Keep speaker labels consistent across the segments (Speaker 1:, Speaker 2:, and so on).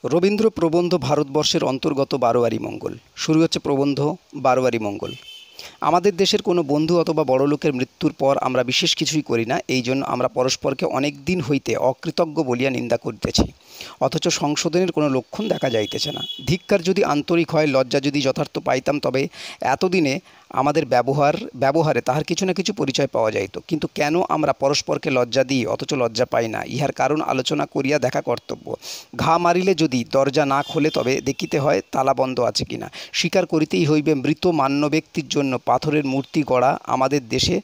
Speaker 1: রবীন্দ্র প্রবন্ধ ভারতবর্ষের অন্তর্গত বারোয়ারি মঙ্গল। শুরু হচ্ছে প্রবন্ধ বারোয়ারি মঙ্গল। আমাদের দেশের কোনো বন্ধু অথবা বড়লোকের মৃত্যুর পর আমরা বিশেষ কিছুই করি না, এই জন্য আমরা পরস্পরকে অনেক দিন হইতে অকৃতজ্ঞ বলিয়া নিন্দা করিতেছি, অথচ সংশোধনের কোনো লক্ষণ দেখা যাইতেছে না। ধিক্কার যদি আন্তরিক হয়, লজ্জা যদি যথার্থ পাইতাম, তবে এতদিনে আমাদের ব্যবহারে তাহার কিছু না কিছু পরিচয় পাওয়া যাইত। কিন্তু কেন আমরা পরস্পরকে লজ্জা দিই, অথচ লজ্জা পাই না, ইহার কারণ আলোচনা করিয়া দেখা কর্তব্য। ঘা মারিলে যদি দরজা না খোলে, তবে দেখিতে হয় তালা বন্ধ আছে কিনা। স্বীকার করিতেই হইবে, মৃত মান্য ব্যক্তির জন্য পাথরের মূর্তি গড়া আমাদের দেশে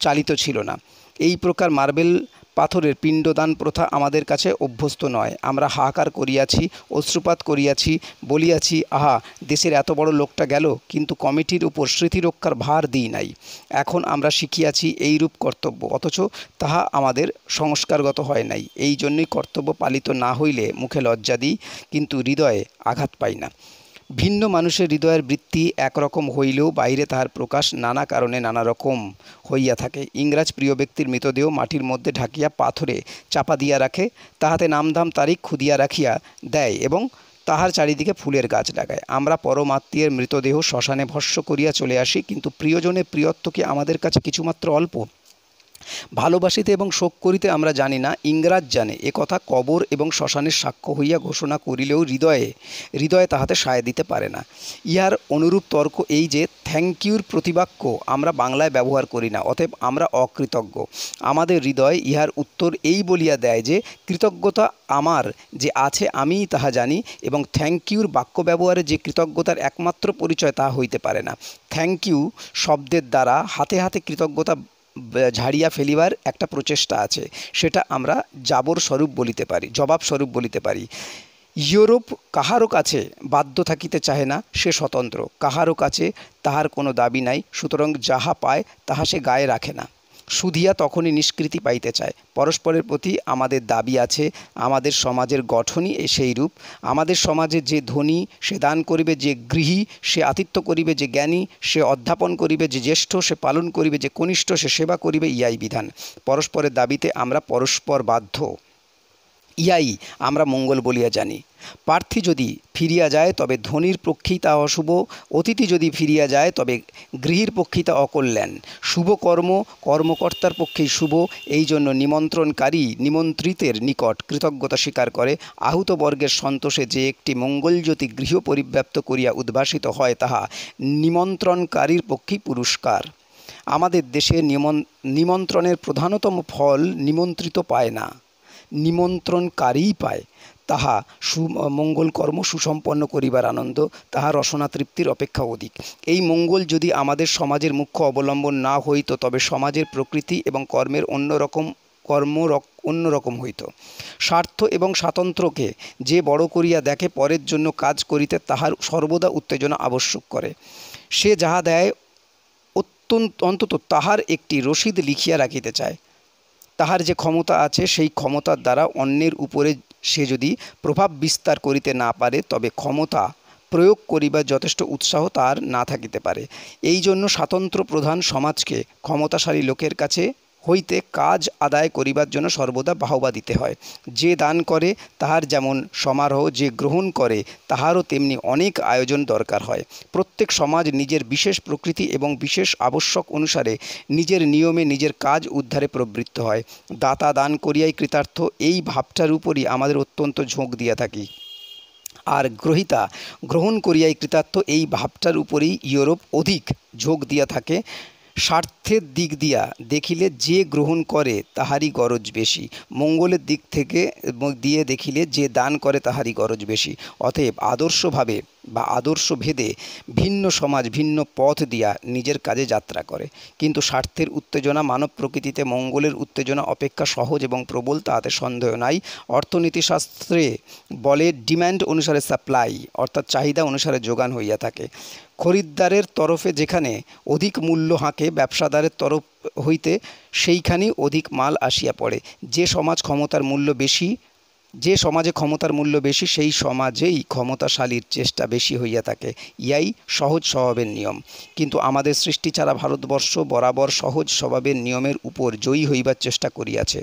Speaker 1: চালিত ছিল না। এই প্রকার মার্বেল পাথরের পিণ্ডদান প্রথা আমাদের কাছে অভ্যস্ত নয়। আমরা হাহাকার করিয়াছি, অশ্রুপাত করিয়াছি, বলিয়াছি, আহা, দেশের এত বড় লোকটা গেল, কিন্তু কমিটির উপর স্মৃতিরক্ষার ভার দিই নাই। এখন আমরা শিখিয়াছি এইরূপ কর্তব্য, অথচ তাহা আমাদের সংস্কারগত হয় নাই। এই জন্যই কর্তব্য পালিত না হইলে মুখে লজ্জা দিই, কিন্তু হৃদয়ে আঘাত পাই না। ভিন্ন মানুষের হৃদয়ের বৃত্তি একরকম হইলেও বাইরে তাহার প্রকাশ নানা কারণে নানা রকম হইয়া থাকে। ইংরাজ প্রিয় ব্যক্তির মৃতদেহ মাটির মধ্যে ঢাকিয়া পাথরে চাপা দিয়া রাখে, তাহাতে নামধাম তারিখ খুদিয়া রাখিয়া দেয় এবং তাহার চারিদিকে ফুলের গাছ লাগায়। আমরা পরমাত্মীয়ের মৃতদেহ শ্মশানে ভস্য করিয়া চলে আসি, কিন্তু প্রিয়জনের প্রিয়ত্ব কি আমাদের কাছে কিছুমাত্র অল্প? ভালোবাসিতে এবং শোক করিতে আমরা জানি না, ইংরাজ জানে। একথা কবর এবং শ্মশানের সাক্ষ্য হইয়া ঘোষণা করিলেও হৃদয়ে তাহাতে সায় দিতে পারে না। ইহার অনুরূপ তর্ক এই যে, থ্যাংক ইউর প্রতিবাক্য আমরা বাংলায় ব্যবহার করি না, অতএব আমরা অকৃতজ্ঞ। আমাদের হৃদয় ইহার উত্তর এই বলিয়া দেয় যে, কৃতজ্ঞতা আমার যে আছে আমিই তাহা জানি, এবং থ্যাংক ইউর বাক্য ব্যবহারে যে কৃতজ্ঞতার একমাত্র পরিচয় তাহা হইতে পারে না। থ্যাংক ইউ শব্দের দ্বারা হাতে হাতে কৃতজ্ঞতা ঝাড়িয়া ফেলিবার একটা প্রচেষ্টা আছে, সেটা আমরা জবাব স্বরূপ বলিতে পারি। ইউরোপ কাহারও কাছে বাধ্য থাকিতে চাহে না, সে স্বতন্ত্র, কাহারও কাছে তাহার কোনো দাবি নাই, সুতরাং যাহা পায় তাহা সে গায়ে রাখে না। শুধিয়া তখনই নিষ্কৃতি পাইতে চায়। পরস্পরের প্রতি আমাদের দাবি আছে, আমাদের সমাজের গঠনই সেইরূপ। আমাদের সমাজে যে ধনী সে দান করিবে, যে গৃহী সে আতিথ্য করিবে, যে জ্ঞানী সে অধ্যাপন করিবে, যে জ্যেষ্ঠ সে পালন করিবে, যে কনিষ্ঠ সে সেবা করিবে, ইহাই বিধান। পরস্পরের দাবিতে আমরা পরস্পর বাধ্য, ইহাই আমরা মঙ্গল বলিয়া জানি। প্রার্থী যদি ফিরিয়া যায়, তবে ধনীর পক্ষেই তা অশুভ, অতিথি যদি ফিরিয়া যায়, তবে গৃহীর পক্ষেই তা অকল্যাণ। শুভ কর্ম কর্মকর্তার পক্ষেই শুভ, এই জন্য নিমন্ত্রণকারী নিমন্ত্রিতের নিকট কৃতজ্ঞতা স্বীকার করে। আহুত বর্গের সন্তোষে যে একটি মঙ্গলজ্যোতি গৃহ পরিব্যাপ্ত করিয়া উদ্ভাসিত হয়, তাহা নিমন্ত্রণকারীর পক্ষেই পুরস্কার। আমাদের দেশে নিমন্ত্রণের প্রধানতম ফল নিমন্ত্রিত পায় না, নিমন্ত্রণকারীই পায়। তাহা মঙ্গল কর্ম সুসম্পন্ন করিবার আনন্দ তাহা রসনা তৃপ্তির অপেক্ষা অধিক। এই মঙ্গল যদি আমাদের সমাজের মুখ্য অবলম্বন না হইত, তবে সমাজের প্রকৃতি এবং কর্মের অন্যরকম হইত। স্বার্থ এবং স্বাতন্ত্র্যকে যে বড় করিয়া দেখে, পরের জন্য কাজ করিতে তাহার সর্বদা উত্তেজনা আবশ্যক করে। সে যাহা দেয় অন্তত তাহার একটি রসিদ লিখিয়া রাখিতে চায়। তাহার যে ক্ষমতা আছে, সেই ক্ষমতার দ্বারা অন্যের উপরে সে যদি প্রভাব বিস্তার করিতে না পারে, তবে ক্ষমতা প্রয়োগ করিবার যথেষ্ট উৎসাহ তাহার না থাকিতে পারে। এই জন্য স্বাতন্ত্র্য প্রধান সমাজকে ক্ষমতাশালী লোকের কাছে হইতে কাজ আদায় করিবার জন্য সর্বদা বাহবা দিতে হয়। যে দান করে তাহার যেমন সমারোহ, যে গ্রহণ করে তাহারও তেমনি অনেক আয়োজন দরকার হয়। প্রত্যেক সমাজ নিজের বিশেষ প্রকৃতি এবং বিশেষ আবশ্যক অনুসারে নিজের নিয়মে নিজের কাজ উদ্ধারে প্রবৃত্ত হয়। দাতা দান করিয়াই কৃতার্থ, এই ভাবটার উপরই আমাদের অত্যন্ত ঝোঁক দিয়া থাকি। আর গ্রহীতা গ্রহণ করিয়াই কৃতার্থ, এই ভাবটার উপরেই ইউরোপ অধিক ঝোঁক দিয়া থাকে। স্বার্থের দিক দিয়া দেখিলে যে গ্রহণ করে তাহারই গরজ বেশি, মঙ্গলের দিক থেকে দিয়ে দেখিলে যে দান করে তাহারই গরজ বেশি। অতএব আদর্শভাবে বা আদর্শ ভেদে ভিন্ন সমাজ ভিন্ন পথ দিয়া নিজের কাজে যাত্রা করে, কিন্তু স্বার্থের উত্তেজনা মানব প্রকৃতিতে মঙ্গলের উত্তেজনা অপেক্ষা সহজ এবং প্রবল, তাহাতে সন্দেহ নাই। অর্থনীতিশাস্ত্রে বলে, ডিম্যান্ড অনুসারে সাপ্লাই, অর্থাৎ চাহিদা অনুসারে যোগান হইয়া থাকে। খরিদ্দারের তরফে যেখানে অধিক মূল্য হাঁকে, ব্যবসাদারের তরফ হইতে সেইখানেই অধিক মাল আসিয়া পড়ে। যে সমাজ ক্ষমতার মূল্য বেশি যে সমাজে ক্ষমতার মূল্য বেশি সেই সমাজেই ক্ষমতাশালীর চেষ্টা বেশি হইয়া থাকে, ইয়াই সহজ স্বভাবের নিয়ম। কিন্তু আমাদের সৃষ্টি ছাড়া ভারতবর্ষ বরাবর সহজ স্বভাবের নিয়মের উপর জয়ী হইবার চেষ্টা করিয়াছে।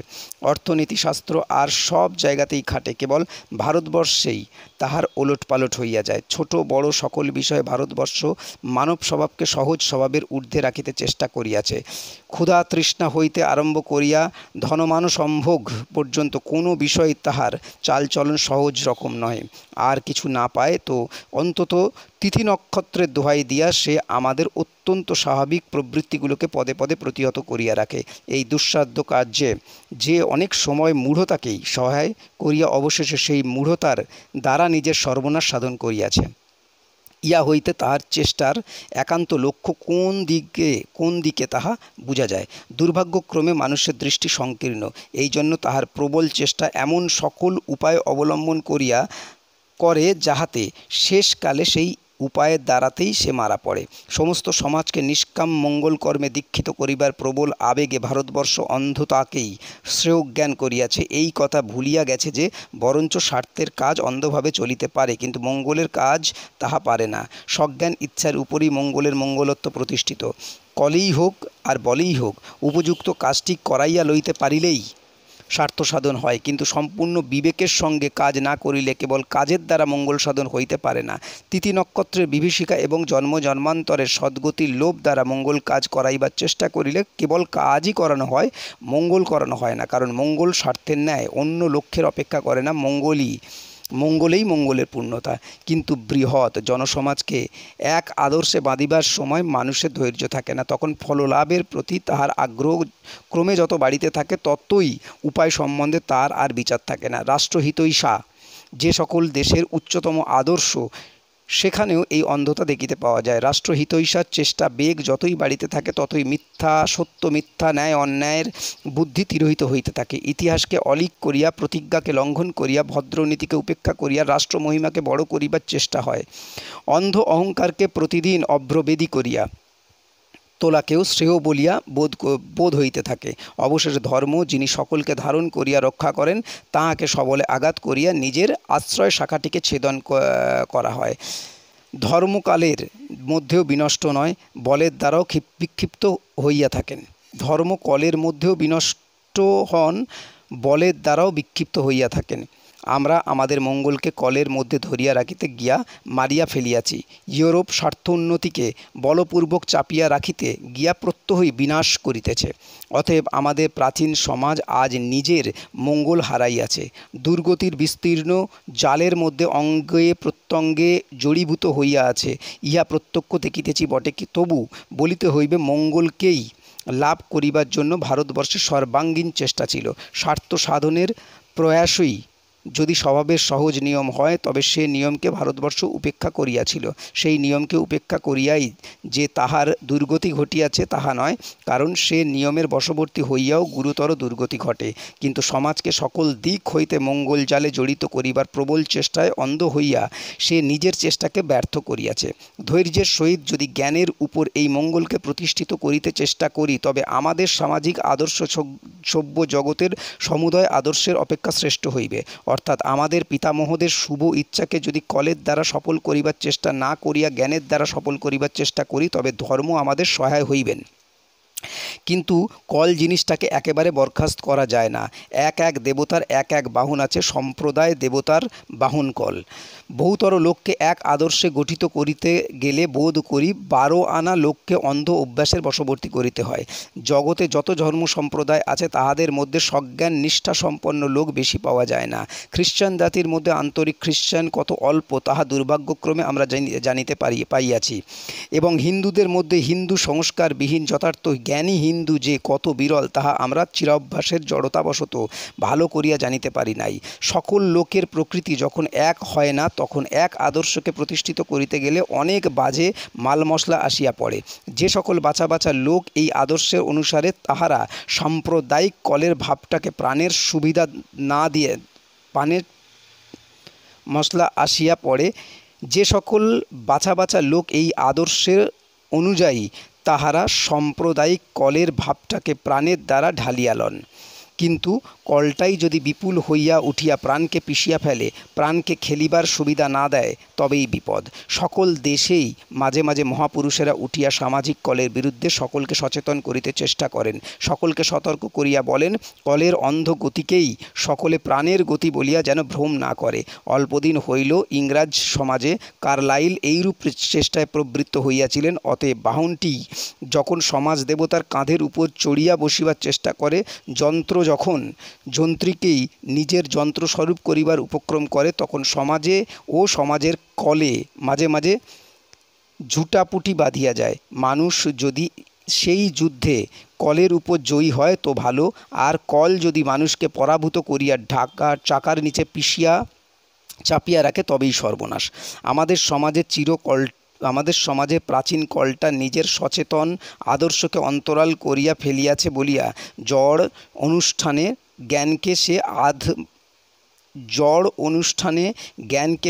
Speaker 1: অর্থনীতিশাস্ত্র আর সব জায়গাতেই খাটে, কেবল ভারতবর্ষেই তাহার ওলটপালট হইয়া যায়। ছোট বড় সকল বিষয়ে ভারতবর্ষ মানব স্বভাবকে সহজ স্বভাবের ঊর্ধ্বে রাখিতে চেষ্টা করিয়াছে। ক্ষুধা তৃষ্ণা হইতে আরম্ভ করিয়া ধনমান সম্ভোগ পর্যন্ত কোনো বিষয় তাহার চালচলন সহজ রকম নয়। আর কিছু না পায় তো অন্তত তিথি নক্ষত্রের দোহাই দিয়া সে আমাদের অত্যন্ত স্বাভাবিক প্রবৃত্তিগুলোকে পদে পদে প্রতিহত করিয়া রাখে। এই দুঃসাধ্য কার্যে যে অনেক সময় মূঢ়তাকেই সহায় করিয়া অবশেষে সেই মূঢ়তার দ্বারা নিজের সর্বনাশ সাধন করিয়াছে। ইয়া হইতে তাহার চেষ্টার একান্ত লক্ষ্য কোন দিকে তাহা বুঝা যায়। দুর্ভাগ্যক্রমে মানুষের দৃষ্টি সংকীর্ণ, এই জন্য তাহার প্রবল চেষ্টা এমন সকল উপায় অবলম্বন করে যাহাতে শেষকালে সেই উপায়ের দ্বারাতেই সে মারা পড়ে। সমস্ত সমাজকে নিষ্কাম মঙ্গল কর্মে দীক্ষিত করিবার প্রবল আবেগে ভারতবর্ষ অন্ধতাকেই শ্রেয়জ্ঞান করিয়াছে। এই কথা ভুলিয়া গেছে যে বরঞ্চ স্বার্থের কাজ অন্ধভাবে চলিতে পারে, কিন্তু মঙ্গলের কাজ তাহা পারে না। সজ্ঞান ইচ্ছার উপরই মঙ্গলের মঙ্গলত্ব প্রতিষ্ঠিত। কলেই হোক আর বলেই হোক, উপযুক্ত কাজটি করাইয়া লইতে পারিলেই স্বার্থ সাধন হয়, কিন্তু সম্পূর্ণ বিবেকের সঙ্গে কাজ না করিলে কেবল কাজের দ্বারা মঙ্গল সাধন হইতে পারে না। তিথি নক্ষত্রের বিভীষিকা এবং জন্ম জন্মান্তরের সদ্গতির লোভ দ্বারা মঙ্গল কাজ করাইবার চেষ্টা করিলে কেবল কাজই করানো হয়, মঙ্গল করানো হয় না। কারণ মঙ্গল স্বার্থের ন্যায় অন্য লক্ষ্যের অপেক্ষা করে না, মঙ্গলেই মঙ্গলের পূর্ণতা। কিন্তু বৃহৎ জনসমাজকে এক আদর্শে বাঁধিবার সময় মানুষের ধৈর্য থাকে না। তখন ফললাভের প্রতি তাহার আগ্রহ ক্রমে যত বাড়িতে থাকে ততই উপায় সম্বন্ধে তার আর বিচার থাকে না। রাষ্ট্রহিতৈষা যে সকল দেশের উচ্চতম আদর্শ, সেখানেও এই অন্ধতা দেখিতে পাওয়া যায়। রাষ্ট্রহিতৈষার চেষ্টা বেগ যতই বাড়িতে থাকে ততই মিথ্যা সত্য, মিথ্যা ন্যায় অন্যায়ের বুদ্ধি তিরোহিত হইতে থাকে। ইতিহাসকে অলিক করিয়া, প্রতিজ্ঞাকে লঙ্ঘন করিয়া, ভদ্রনীতিকে উপেক্ষা করিয়া রাষ্ট্রমহিমাকে বড় করিবার চেষ্টা হয়। অন্ধ অহংকারকে প্রতিদিন অভ্রবেদী করিয়া তোলাকেও শ্রেয় বলিয়া বোধ হইতে থাকে। অবশেষে ধর্ম, যিনি সকলকে ধারণ করিয়া রক্ষা করেন, তাহাকে সবলে আঘাত করিয়া নিজের আশ্রয় শাখাটিকে ছেদন করা হয়। ধর্মকালের মধ্যেও বিনষ্ট নয়, বলের দ্বারাও বিক্ষিপ্ত হইয়া থাকেন। ধর্ম কলের মধ্যেও বিনষ্ট হন, বলের দ্বারাও বিক্ষিপ্ত হইয়া থাকেন। আমরা আমাদের মঙ্গলকে কলের মধ্যে ধরিয়া রাখিতে গিয়া মারিয়া ফেলিয়াছি। ইউরোপ স্বার্থ উন্নতিকে বলপূর্বক চাপিয়া রাখিতে গিয়া প্রত্যহই বিনাশ করিতেছে। অতএব আমাদের প্রাচীন সমাজ আজ নিজের মঙ্গল হারাইয়াছে। দুর্গতির বিস্তীর্ণ জালের মধ্যে অঙ্গে প্রত্যঙ্গে জড়ীভূত হইয়া আছে। ইহা প্রত্যক্ষ দেখিতেছি বটে, কি তবু বলিতে হইবে মঙ্গলকেই লাভ করিবার জন্য ভারতবর্ষের সর্বাঙ্গীন চেষ্টা ছিল। স্বার্থ সাধনের প্রয়াসই যদি স্বভাবের সহজ নিয়ম হয়, তবে সে নিয়মকে ভারতবর্ষ উপেক্ষা করিয়াছিল। সেই নিয়মকে উপেক্ষা করিয়াই যে তাহার দুর্গতি ঘটিয়াছে তাহা নয়, কারণ সে নিয়মের বশবর্তী হইয়াও গুরুতর দুর্গতি ঘটে। কিন্তু সমাজকে সকল দিক হইতে মঙ্গল জালে জড়িত করিবার প্রবল চেষ্টায় অন্ধ হইয়া সে নিজের চেষ্টাকে ব্যর্থ করিয়াছে। ধৈর্যের সহিত যদি জ্ঞানের উপর এই মঙ্গলকে প্রতিষ্ঠিত করিতে চেষ্টা করি, তবে আমাদের সামাজিক আদর্শ সভ্য জগতের সমুদয় আদর্শের অপেক্ষা শ্রেষ্ঠ হইবে। অর্থাৎ আমাদের পিতামহদের শুভ ইচ্ছাকে যদি কলের দ্বারা সফল করিবার চেষ্টা না করিয়া জ্ঞানের দ্বারা সফল করিবার চেষ্টা করি, তবে ধর্ম আমাদের সহায় হইবেন। কিন্তু কল জিনিসটাকে একেবারে বরখাস্ত করা যায় না। এক এক দেবতার এক এক বাহন আছে, সম্প্রদায় দেবতার বাহন কল। বহুতর লোককে এক আদর্শে গঠিত করিতে গেলে বোধ করি 12 আনা লোককে অন্ধ অভ্যাসের বশবর্তী করিতে হয়। জগতে যত ধর্ম সম্প্রদায় আছে তাহাদের মধ্যে সজ্ঞান নিষ্ঠা সম্পন্ন লোক বেশি পাওয়া যায় না। খ্রিশ্চান জাতির মধ্যে আন্তরিক খ্রিশ্চান কত অল্প, তাহা দুর্ভাগ্যক্রমে আমরা জানিতে পাইয়াছি। এবং হিন্দুদের মধ্যে হিন্দু সংস্কারবিহীন যথার্থ জ্ঞানী হিন্দু যে কত বিরল, তাহা আমরা চিরাভ্যাসের জড়তাবশত ভালো করিয়া জানিতে পারি নাই। সকল লোকের প্রকৃতি যখন এক হয় না, তখন এক আদর্শকে প্রতিষ্ঠিত করিতে গেলে অনেক বাজে মাল মশলা আসিয়া পড়ে। যে সকল বাছা বাছা লোক এই আদর্শের অনুসারে, তাহারা সাম্প্রদায়িক কলের ভাবটাকে প্রাণের সুবিধা না দিয়ে পানের মশলা আসিয়া পড়ে। যে সকল বাছা বাছা লোক এই আদর্শের অনুযায়ী, তাহারা সাম্প্রদায়িক কলের ভাবটাকে প্রাণের দ্বারা ঢালিয়া লন। কিন্তু কলটাই যদি বিপুল হইয়া উঠিয়া প্রাণকে পিষিয়া ফেলে, প্রাণকে খেলিবার সুবিধা না দেয়, তবেই বিপদ। সকল দেশেই মাঝে মাঝে মহাপুরুষেরা উঠিয়া সামাজিক কলের বিরুদ্ধে সকলকে সচেতন করিতে চেষ্টা করেন, সকলকে সতর্ক করিয়া বলেন, কলের অন্ধ গতিকেই সকলে প্রাণের গতি বলিয়া যেন ভ্রম না করে। অল্পদিন হইল ইংরাজ সমাজে কার্লাইল এইরূপ চেষ্টায় প্রবৃত্ত হইয়াছিলেন। অতএব বাহনটি যখন সমাজ দেবতার কাঁধের উপর চড়িয়া বসিবার চেষ্টা করে, যন্ত্র যখন যন্ত্রীকেই নিজের যন্ত্রস্বরূপ করিবার উপক্রম করে, তখন সমাজে ও সমাজের কলে মাঝে মাঝে ঝুটাপুটি বাঁধিয়া যায়। মানুষ যদি সেই যুদ্ধে কলের উপর জয়ী হয় তো ভালো, আর কল যদি মানুষকে পরাভূত করিয়া চাকার নিচে পিষিয়া চাপিয়া রাখে তবেই সর্বনাশ। আমাদের সমাজে প্রাচীন কলটা নিজের সচেতন আদর্শকে অন্তরাল করিয়া ফেলিয়াছে বলিয়া জড় অনুষ্ঠানে জ্ঞানকে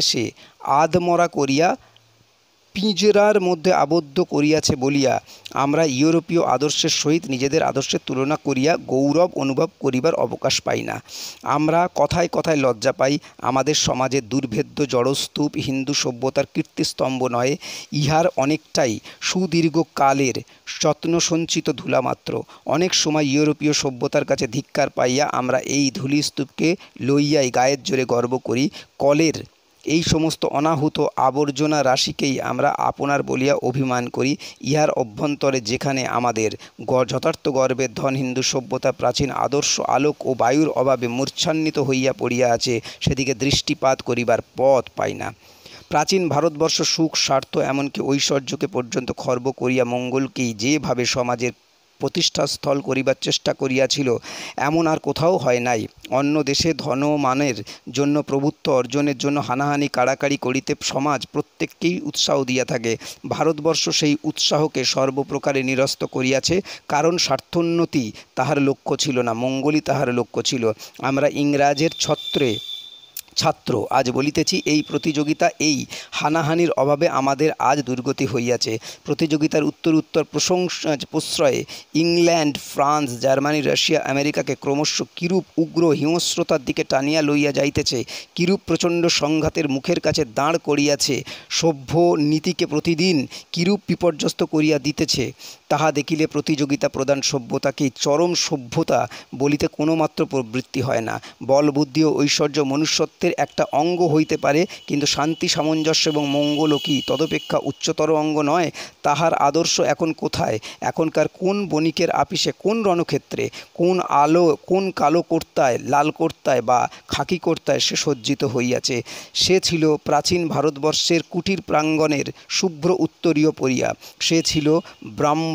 Speaker 1: সে আধমরা করিয়া পিঁজরার মধ্যে আবদ্ধ করিয়াছে বলিয়া আমরা ইউরোপীয় আদর্শের সহিত নিজেদের আদর্শের তুলনা করিয়া গৌরব অনুভব করিবার অবকাশ পাই না। আমরা কথায় কথায় লজ্জা পাই। আমাদের সমাজের দুর্ভেদ্য জড়স্তূপ হিন্দু সভ্যতার কীর্তিস্তম্ভ নয়, ইহার অনেকটাই সুদীর্ঘকালের যত্নসঞ্চিত ধূলামাত্র। অনেক সময় ইউরোপীয় সভ্যতার কাছে ধিক্কার পাইয়া আমরা এই ধূলিস্তূপকে লইয়াই গায়ের জোরে গর্ব করি। কলের এই সমস্ত অনাহুত আবর্জনা রাশিকেই আমরা আপনার বলিয়া অভিমান করি। ইহার অভ্যন্তরে যেখানে আমাদের যথার্থ গর্বের ধন হিন্দু সভ্যতা প্রাচীন আদর্শ আলোক ও বায়ুর অভাবে মূর্ছান্বিত হইয়া পড়িয়া আছে, সেদিকে দৃষ্টিপাত করিবার পথ পাই না। প্রাচীন ভারতবর্ষ সুখ স্বার্থ এমনকি ঐশ্বর্যকে পর্যন্ত খর্ব করিয়া মঙ্গলকেই যেভাবে সমাজের প্রতিষ্ঠাস্থল করিবার চেষ্টা করিয়াছিল, এমন আর কোথাও হয় নাই। অন্য দেশে ধনমানের জন্য প্রভুত্ব অর্জনের জন্য হানাহানি কাড়াকাড়ি করিতে সমাজ প্রত্যেককেই উৎসাহ দিয়া থাকে। ভারতবর্ষ সেই উৎসাহকে সর্বপ্রকারে নিরস্ত করিয়াছে, কারণ স্বার্থোন্নতি তাহার লক্ষ্য ছিল না, মঙ্গলই তাহার লক্ষ্য ছিল। আমরা ইংরাজের ছাত্র আজ বলিতেছি, এই প্রতিযোগিতা এই হানাহানির অভাবে আমাদের আজ দুর্গতি হইয়াছে। প্রতিযোগিতার উত্তর প্রশ্রয়ে ইংল্যান্ড, ফ্রান্স, জার্মানি, রাশিয়া, আমেরিকাকে ক্রমশ কিরূপ উগ্র হিংস্রতার দিকে টানিয়া লইয়া যাইতেছে, কিরূপ প্রচণ্ড সংঘাতের মুখের কাছে দাঁড় করিয়াছে, সভ্য নীতিকে প্রতিদিন কিরূপ বিপর্যস্ত করিয়া দিতেছে, তাহা দেখিলে প্রতিযোগিতা প্রধান সভ্যতাকেই চরম সভ্যতা বলিতে কোনোমাত্র প্রবৃত্তি হয় না। বল বুদ্ধি ও ঐশ্বর্য মনুষ্যত্বের একটা অঙ্গ হইতে পারে, কিন্তু শান্তি সামঞ্জস্য এবং মঙ্গলও কি তদপেক্ষা উচ্চতর অঙ্গ নয়? তাহার আদর্শ এখন কোথায়? এখনকার কোন বণিকের আপিসে, কোন রণক্ষেত্রে, কোন কালো কর্তায়, লাল কর্তায় বা খাকি কর্তায় সে সজ্জিত হইয়াছে? সে ছিল প্রাচীন ভারতবর্ষের কুটির প্রাঙ্গণের শুভ্র উত্তরীয় পরিয়া। সে ছিল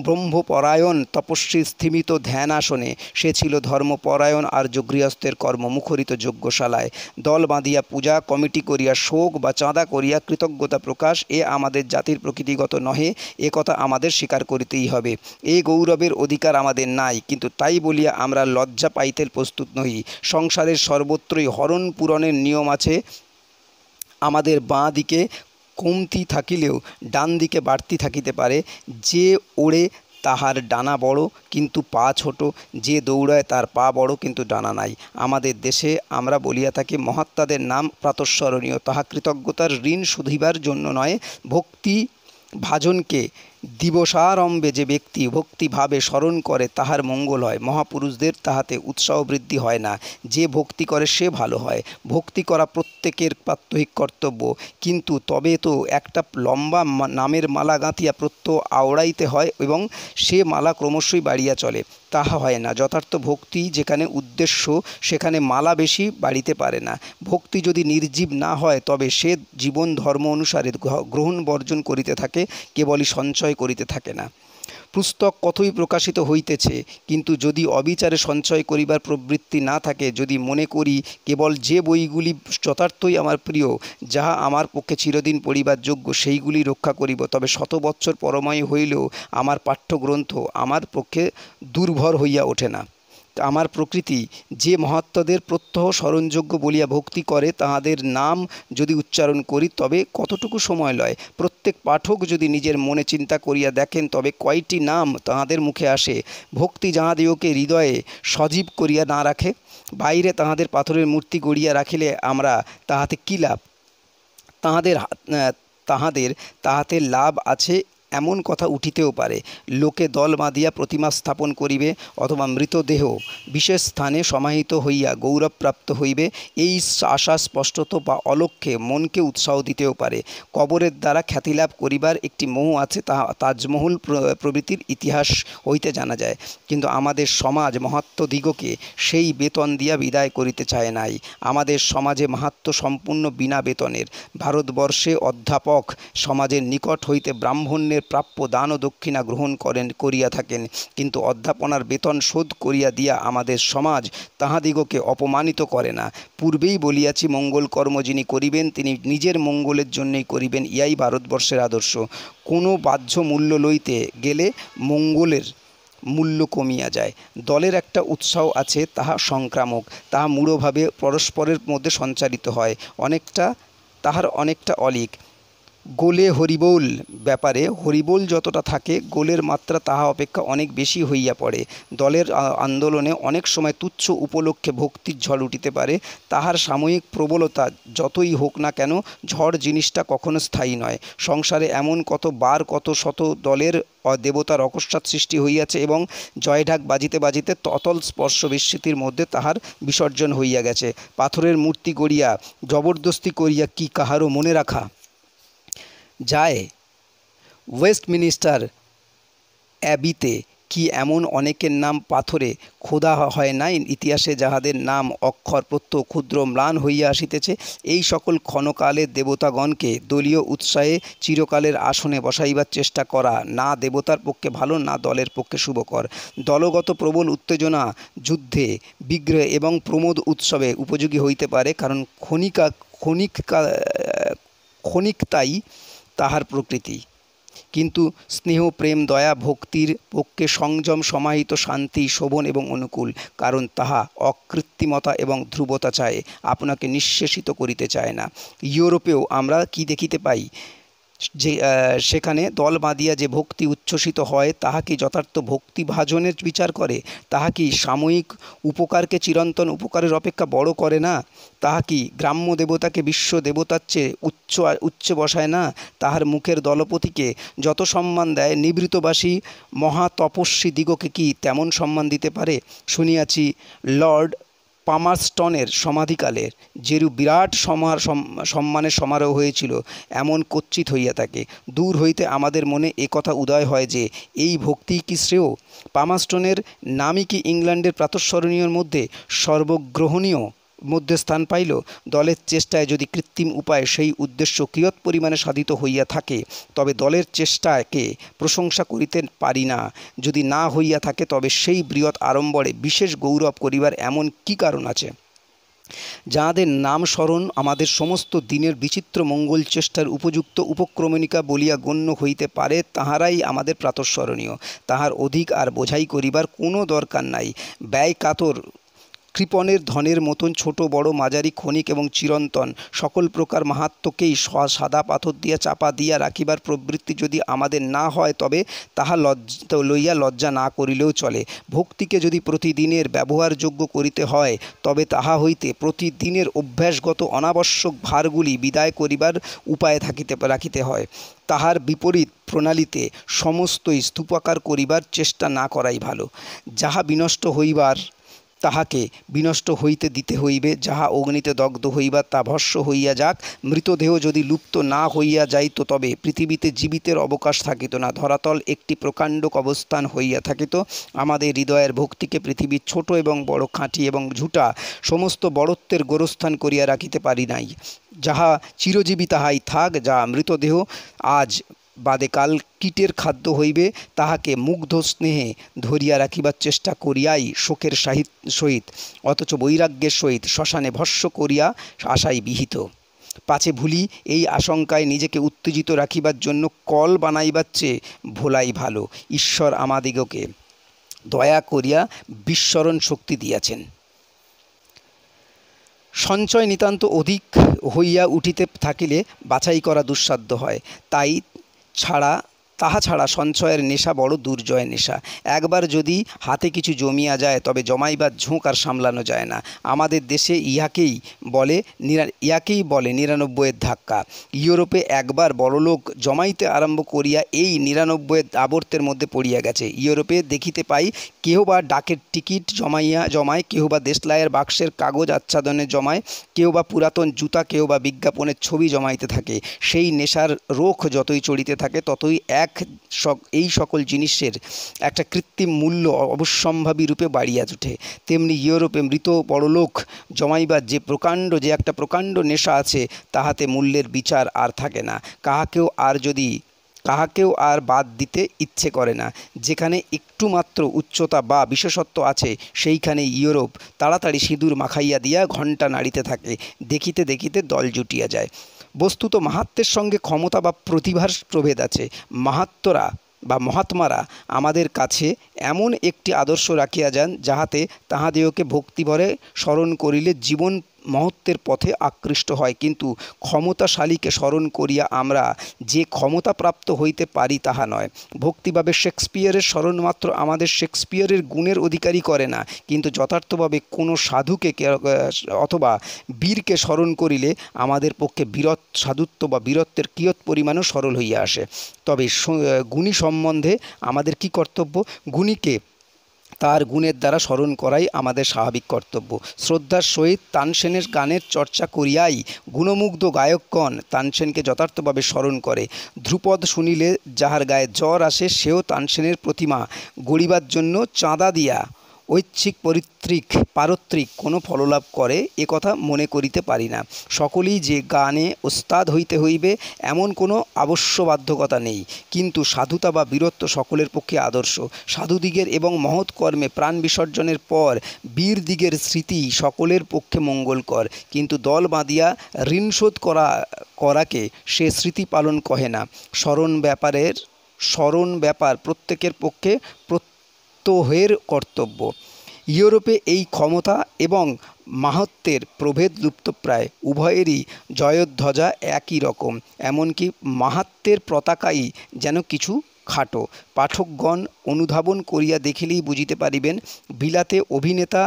Speaker 1: ব্রহ্মপরায়ণ তপস্বী স্থিমিত ধ্যান আসনে। সে ছিল ধর্মপরায়ণ আর্য গৃহস্থের কর্মমুখরিত যজ্ঞশালায়। দল বাঁধিয়া পূজা, কমিটি করিয়া শোক বা চাঁদা করিয়া কৃতজ্ঞতা প্রকাশ এ আমাদের জাতির প্রকৃতিগত নহে, এ কথা আমাদের স্বীকার করিতেই হবে। এই গৌরবের অধিকার আমাদের নাই, কিন্তু তাই বলিয়া আমরা লজ্জা পাইতে প্রস্তুত নহি। সংসারের সর্বত্রই হরণ পূরণের নিয়ম আছে। আমাদের বাঁ দিকে কমতি থাকিলেও ডান দিকে বাড়তি থাকিতে পারে। যে ওড়ে তাহার ডানা বড় কিন্তু পা ছোট, যে দৌড়ায় তার পা বড় কিন্তু ডানা নাই। আমাদের দেশে আমরা বলিয়া থাকি, মহাত্মাদের নাম প্রাতঃস্মরণীয়, তাহা কৃতজ্ঞতার ঋণ শুধিবার জন্য নয়। ভক্তি ভাজনকে দিবসারম্ভে যে ব্যক্তি ভক্তিভাবে স্মরণ করে তাহার মঙ্গল হয়। মহাপুরুষদের তাহাতে উৎসাহ বৃদ্ধি হয় না। যে ভক্তি করে সে ভালো হয়। ভক্তি করা প্রত্যেকের প্রাত্যহিক কর্তব্য, কিন্তু তবে তো একটা লম্বা নামের মালা গাঁথিয়া প্রত্যহ আওড়াইতে হয় এবং সে মালা ক্রমশই বাড়িয়া চলে, তাহা হয় না। যথার্থ ভক্তি যেখানে উদ্দেশ্য, সেখানে মালা বেশি বাড়িতে পারে না। ভক্তি যদি নির্জীব না হয়, তবে সে জীবন ধর্ম অনুসারে গ্রহণ বর্জন করিতে থাকে, কেবলই সঞ্চয় করিতে থাকে না। পুস্তক কতই প্রকাশিত হইতেছে, কিন্তু যদি অবিচারে সঞ্চয় করিবার প্রবৃত্তি না থাকে, যদি মনে করি কেবল যে বইগুলি যথার্থই আমার প্রিয়, যাহা আমার পক্ষে চিরদিন পড়িবার যোগ্য, সেইগুলি রক্ষা করিব, তবে শত বৎসর পরময় হইলেও আমার পাঠ্যগ্রন্থ আমার পক্ষে দুর্ভর হইয়া ওঠে না। আমার প্রকৃতি যে মহাত্মাদের প্রত্যহ স্মরণযোগ্য বলিয়া ভক্তি করে, তাহাদের নাম যদি উচ্চারণ করি তবে কতটুকু সময় লয়? প্রত্যেক পাঠক যদি নিজের মনে চিন্তা করিয়া দেখেন, তবে কয়টি নাম তাহাদের মুখে আসে? ভক্তি যাহাদিওকে হৃদয়ে সজীব করিয়া না রাখে, বাইরে তাহাদের পাথরের মূর্তি গড়িয়া রাখিলে আমরা তাহাতে কী লাভ? তাহাদের তাহাতে লাভ আছে এমন কথা উঠিতেও পারে। লোকে দল বাঁধিয়া প্রতিমা স্থাপন করিবে, অথবা মৃতদেহ বিশেষ স্থানে সমাহিত হইয়া গৌরবপ্রাপ্ত হইবে, এই আশা স্পষ্টত বা অলক্ষ্যে মনকে উৎসাহ দিতেও পারে। কবরের দ্বারা খ্যাতিলাভ করিবার একটি মোহ আছে, তাহা তাজমহল প্রভৃতির ইতিহাস হইতে জানা যায়। কিন্তু আমাদের সমাজ মহাত্মদিগকে সেই বেতন দিয়া বিদায় করিতে চায় নাই। আমাদের সমাজে মাহাত্ম্য সম্পূর্ণ বিনা বেতনের। ভারতবর্ষে অধ্যাপক সমাজের নিকট হইতে ব্রাহ্মণ্যের প্রাপ্য দান ও দক্ষিণা গ্রহণ করিয়া থাকেন, কিন্তু অধ্যাপনার বেতন শোধ করিয়া দিয়া আমাদের সমাজ তাহাদিগকে অপমানিত করে না। পূর্বেই বলিয়াছি, মঙ্গল কর্ম যিনি করিবেন তিনি নিজের মঙ্গলের জন্যই করিবেন, ইহাই ভারতবর্ষের আদর্শ। কোনো বাহ্য মূল্য লইতে গেলে মঙ্গলের মূল্য কমিয়া যায়। দলের একটা উৎসাহ আছে, তাহা সংক্রামক, তাহা মূঢ়ভাবে পরস্পরের মধ্যে সঞ্চারিত হয়, তাহার অনেকটা অলিক। গোলে হরিবোল ব্যাপারে হরিবোল যতটা থাকে, গোলের মাত্রা তাহা অপেক্ষা অনেক বেশি হইয়া পড়ে। দলের আন্দোলনে অনেক সময় তুচ্ছ উপলক্ষে ভক্তির ঝড় উঠিতে পারে। তাহার সাময়িক প্রবলতা যতই হোক না কেন, ঝড় জিনিসটা কখনো স্থায়ী নয়। সংসারে এমন কত শত দলের দেবতার অকস্মাৎ সৃষ্টি হইয়াছে এবং জয়ঢাক বাজিতে বাজিতে অতল স্পর্শ বিস্মৃতির মধ্যে তাহার বিসর্জন হইয়া গেছে। পাথরের মূর্তি গড়িয়া জবরদস্তি করিয়া কি কাহারও মনে রাখা যায়? ওয়েস্টমিনিস্টার অ্যাবিতে কি এমন অনেকের নাম পাথরে খোদা হয় নাই, ইতিহাসে যাহাদের নাম অক্ষর প্রত্যহ ক্ষুদ্র ম্লান হইয়া আসিতেছে? এই সকল ক্ষণকালের দেবতাগণকে দলীয় উৎসাহে চিরকালের আসনে বসাইবার চেষ্টা করা না দেবতার পক্ষে ভালো, না দলের পক্ষে শুভকর। দলগত প্রবল উত্তেজনা যুদ্ধে, বিগ্রহে এবং প্রমোদ উৎসবে উপযোগী হইতে পারে, কারণ ক্ষণিকতাই তাহার প্রকৃতি। কিন্তু স্নেহ, প্রেম, দয়া, ভক্তির পক্ষে সংযম, সমাহিত শান্তি শোভন এবং অনুকূল, কারণ তাহা অকৃত্রিমতা এবং ধ্রুবতা চায়, আপনাকে নিঃশেষিত করিতে চায় না। ইউরোপেও আমরা কি দেখিতে পাই? যে সেখানে দল বাঁধিয়া যে ভক্তি উচ্ছ্বসিত হয়, তাহা কি যথার্থ ভক্তিভাজনের বিচার করে? তাহা কি সাময়িক উপকারকে চিরন্তন উপকারের অপেক্ষা বড় করে না? তাহা কি গ্রাম্য দেবতাকে বিশ্ব দেবতার চেয়ে উচ্চে বসায় না? তাহার মুখের দলপতিকে যত সম্মান দেয়, নিভৃতবাসী মহাতপস্বী দিগকে কি তেমন সম্মান দিতে পারে? শুনিয়াছি লর্ড পামারস্টনের সমাধিকালে যেরূপ বিরাট সম্মানের সমারোহ হয়েছিল, এমন কচ্ছিৎ হইয়া থাকে। দূর হইতে আমাদের মনে একথা উদয় হয় যে, এই ভক্তিই কি শ্রেয়? পামারস্টনের নামই কি ইংল্যান্ডের প্রাতঃস্মরণীয়র মধ্যে সর্বগ্রহণীয় মধ্যে স্থান পাইল? দলের চেষ্টায় যদি কৃত্রিম উপায়ে সেই উদ্দেশ্য কিয়ৎ পরিমাণে সাধিত হইয়া থাকে, তবে দলের চেষ্টাকে প্রশংসা করিতে পারি না। যদি না হইয়া থাকে, তবে সেই বৃহৎ আড়ম্বরে বিশেষ গৌরব করিবার এমন কি কারণ আছে? যাহাদের নাম স্মরণ আমাদের সমস্ত দিনের বিচিত্র মঙ্গল চেষ্টার উপযুক্ত উপক্রমণিকা বলিয়া গণ্য হইতে পারে, তাহারাই আমাদের প্রাতঃস্মরণীয়। তাহার অধিক আর বোঝাই করিবার কোনো দরকার নাই। ব্যয় কাতর কৃপণের ধনের মতন ছোট বড় মাঝারি ক্ষণিক এবং চিরন্তন সকল প্রকার মাহাত্ম্যকেই সাদা পাথর দিয়া চাপা দিয়া রাখিবার প্রবৃত্তি যদি আমাদের না হয়, তবে তাহা লইয়া লজ্জা না করিলেও চলে। ভক্তিকে যদি প্রতিদিনের ব্যবহারযোগ্য করিতে হয়, তবে তাহা হইতে প্রতিদিনের অভ্যাসগত অনাবশ্যক ভারগুলি বিদায় করিবার উপায় রাখিতে হয়। তাহার বিপরীত প্রণালীতে সমস্তই স্তূপাকার করিবার চেষ্টা না করাই ভালো। যাহা বিনষ্ট হইবার তাহাকে বিনষ্ট হইতে দিতে হইবে, যাহা অগ্নিতে দগ্ধ হইবার তা ভস্ম হইয়া যাক। মৃতদেহ যদি লুপ্ত না হইয়া যাইত, তবে পৃথিবীতে জীবিতের অবকাশ থাকিত না, ধরাতল একটি প্রকাণ্ড কবরস্থান হইয়া থাকিত। আমাদের হৃদয়ের ভক্তিকে পৃথিবীর ছোট এবং বড়, খাঁটি এবং ঝুটা সমস্ত বড়ত্বের গোরস্থান করিয়া রাখিতে পারি নাই। যাহা চিরজীবী তাহাই থাক, যাহা মৃতদেহ আজ বাদে কাল কীটের খাদ্য হইবে, তাহাকে মুগ্ধ স্নেহে ধরিয়া রাখিবার চেষ্টা করিয়াই শোকের সহিত অথচ বৈরাগ্যের সহিত শ্মশানে ভস্ম করিয়া আশাই বিহিত। পাছে ভুলি, এই আশঙ্কায় নিজেকে উত্তেজিত রাখিবার জন্য কল বানাইবার চেয়ে ভোলাই ভালো। ঈশ্বর আমাদিগকে দয়া করিয়া বিস্মরণ শক্তি দিয়াছেন। সঞ্চয় নিতান্ত অধিক হইয়া উঠিতে থাকিলে বাছাই করা দুঃসাধ্য হয়। তাই ছাড়া তাহা ছাড়া সঞ্চয়ের নেশা বড় দুর্জয় নেশা। একবার যদি হাতে কিছু জমিয়া যায় তবে জমাইবার ঝোঁক আর সামলানো যায় না। আমাদের দেশে ইহাকেই বলে ৯৯-এর ধাক্কা। ইউরোপে একবার বড়লোক জমাইতে আরম্ভ করিয়া এই ৯৯-এর আবর্তের মধ্যে পড়িয়া গেছে। ইউরোপে দেখিতে পাই কেহ বা ডাকের টিকিট জমায়, কেহ বা দেশলাইয়ের বাক্সের কাগজ আচ্ছাদনে জমায়, কেউ বা পুরাতন জুতা, কেউ বা বিজ্ঞাপনের ছবি জমাইতে থাকে। সেই নেশার রোখ যতই চড়িতে থাকে ততই এই সকল জিনিসের একটা কৃত্রিম মূল্য অবশ্যম্ভাবী রূপে বাড়িয়া ওঠে। তেমনি ইউরোপে মৃত বড়লোক জমাইবার যে একটা প্রকাণ্ড নেশা আছে, তাহাতে মূল্যের বিচার আর থাকে না। কাহাকেও আর বাদ দিতে ইচ্ছে করে না। যেখানে একটু মাত্র উচ্চতা বা বিশেষত্ব আছে, সেইখানে ইউরোপ তাড়াতাড়ি সিঁদুর মাখাইয়া দিয়া ঘণ্টা নাড়িতে থাকে। দেখিতে দেখিতে দল জুটিয়া যায়। বস্তুত মাহাত্ম্যের সঙ্গে ক্ষমতা বা প্রতিভার প্রভেদ আছে। মহাত্মারা আমাদের কাছে এমন একটি আদর্শ রাখিয়া যান, যাহাতে তাহাদিওকে ভক্তিভরে স্মরণ করিলে জীবন মহত্বের পথে আকৃষ্ট হয়। কিন্তু ক্ষমতাশালীকে স্মরণ করিয়া আমরা যে ক্ষমতাপ্রাপ্ত হইতে পারি তাহা নয়। ভক্তিভাবে শেক্সপিয়ারের স্মরণ মাত্র আমাদের শেক্সপিয়ারের গুণের অধিকারী করে না, কিন্তু যথার্থভাবে কোনো সাধুকে অথবা বীরকে স্মরণ করিলে আমাদের পক্ষে সাধুত্ব বা বীরত্বের কিয়ৎ পরিমাণও সরল হইয়া আসে। তবে গুণী সম্বন্ধে আমাদের কি কর্তব্য? গুণীকে তার গুণের দ্বারা স্মরণ করাই আমাদের স্বাভাবিক কর্তব্য। শ্রদ্ধার সহিত তানসেনের গানের চর্চা করিয়াই গুণমুগ্ধ গায়কগণ তানসেনকে যথার্থভাবে স্মরণ করে। ধ্রুপদ শুনিলে যাহার গায়ে জ্বর আসে, সেও তানসেনের প্রতিমা গড়িবার জন্য চাঁদা দিয়া ঐচ্ছিক পারত্রিক কোনো ফললাভ করে, এ কথা মনে করিতে পারি না। সকলেই যে গানে ওস্তাদ হইতে হইবে এমন কোনো আবশ্যবাধ্যকতা নেই, কিন্তু সাধুতা বা বীরত্ব সকলের পক্ষে আদর্শ। সাধুদিগের এবং মহৎ কর্মে প্রাণ বিসর্জনের পর বীরদিগের স্মৃতি সকলের পক্ষে মঙ্গলকর, কিন্তু দল বাঁধিয়া ঋণশোধ করাকে সে স্মৃতি পালন কহে না। স্মরণ ব্যাপার প্রত্যেকের পক্ষে প্রত্যহের কর্তব্য। ইউরোপে এই ক্ষমতা এবং মাহাত্ম্যের প্রভেদ লুপ্তপ্রায়। উভয়েরই জয়ধ্বজা একই রকম, এমনকি মাহাত্ম্যের পতাকাই যেন কিছু খাটো। পাঠকগণ অনুধাবন করিয়া দেখিলেই বুঝিতে পারিবেন, বিলাতে অভিনেতা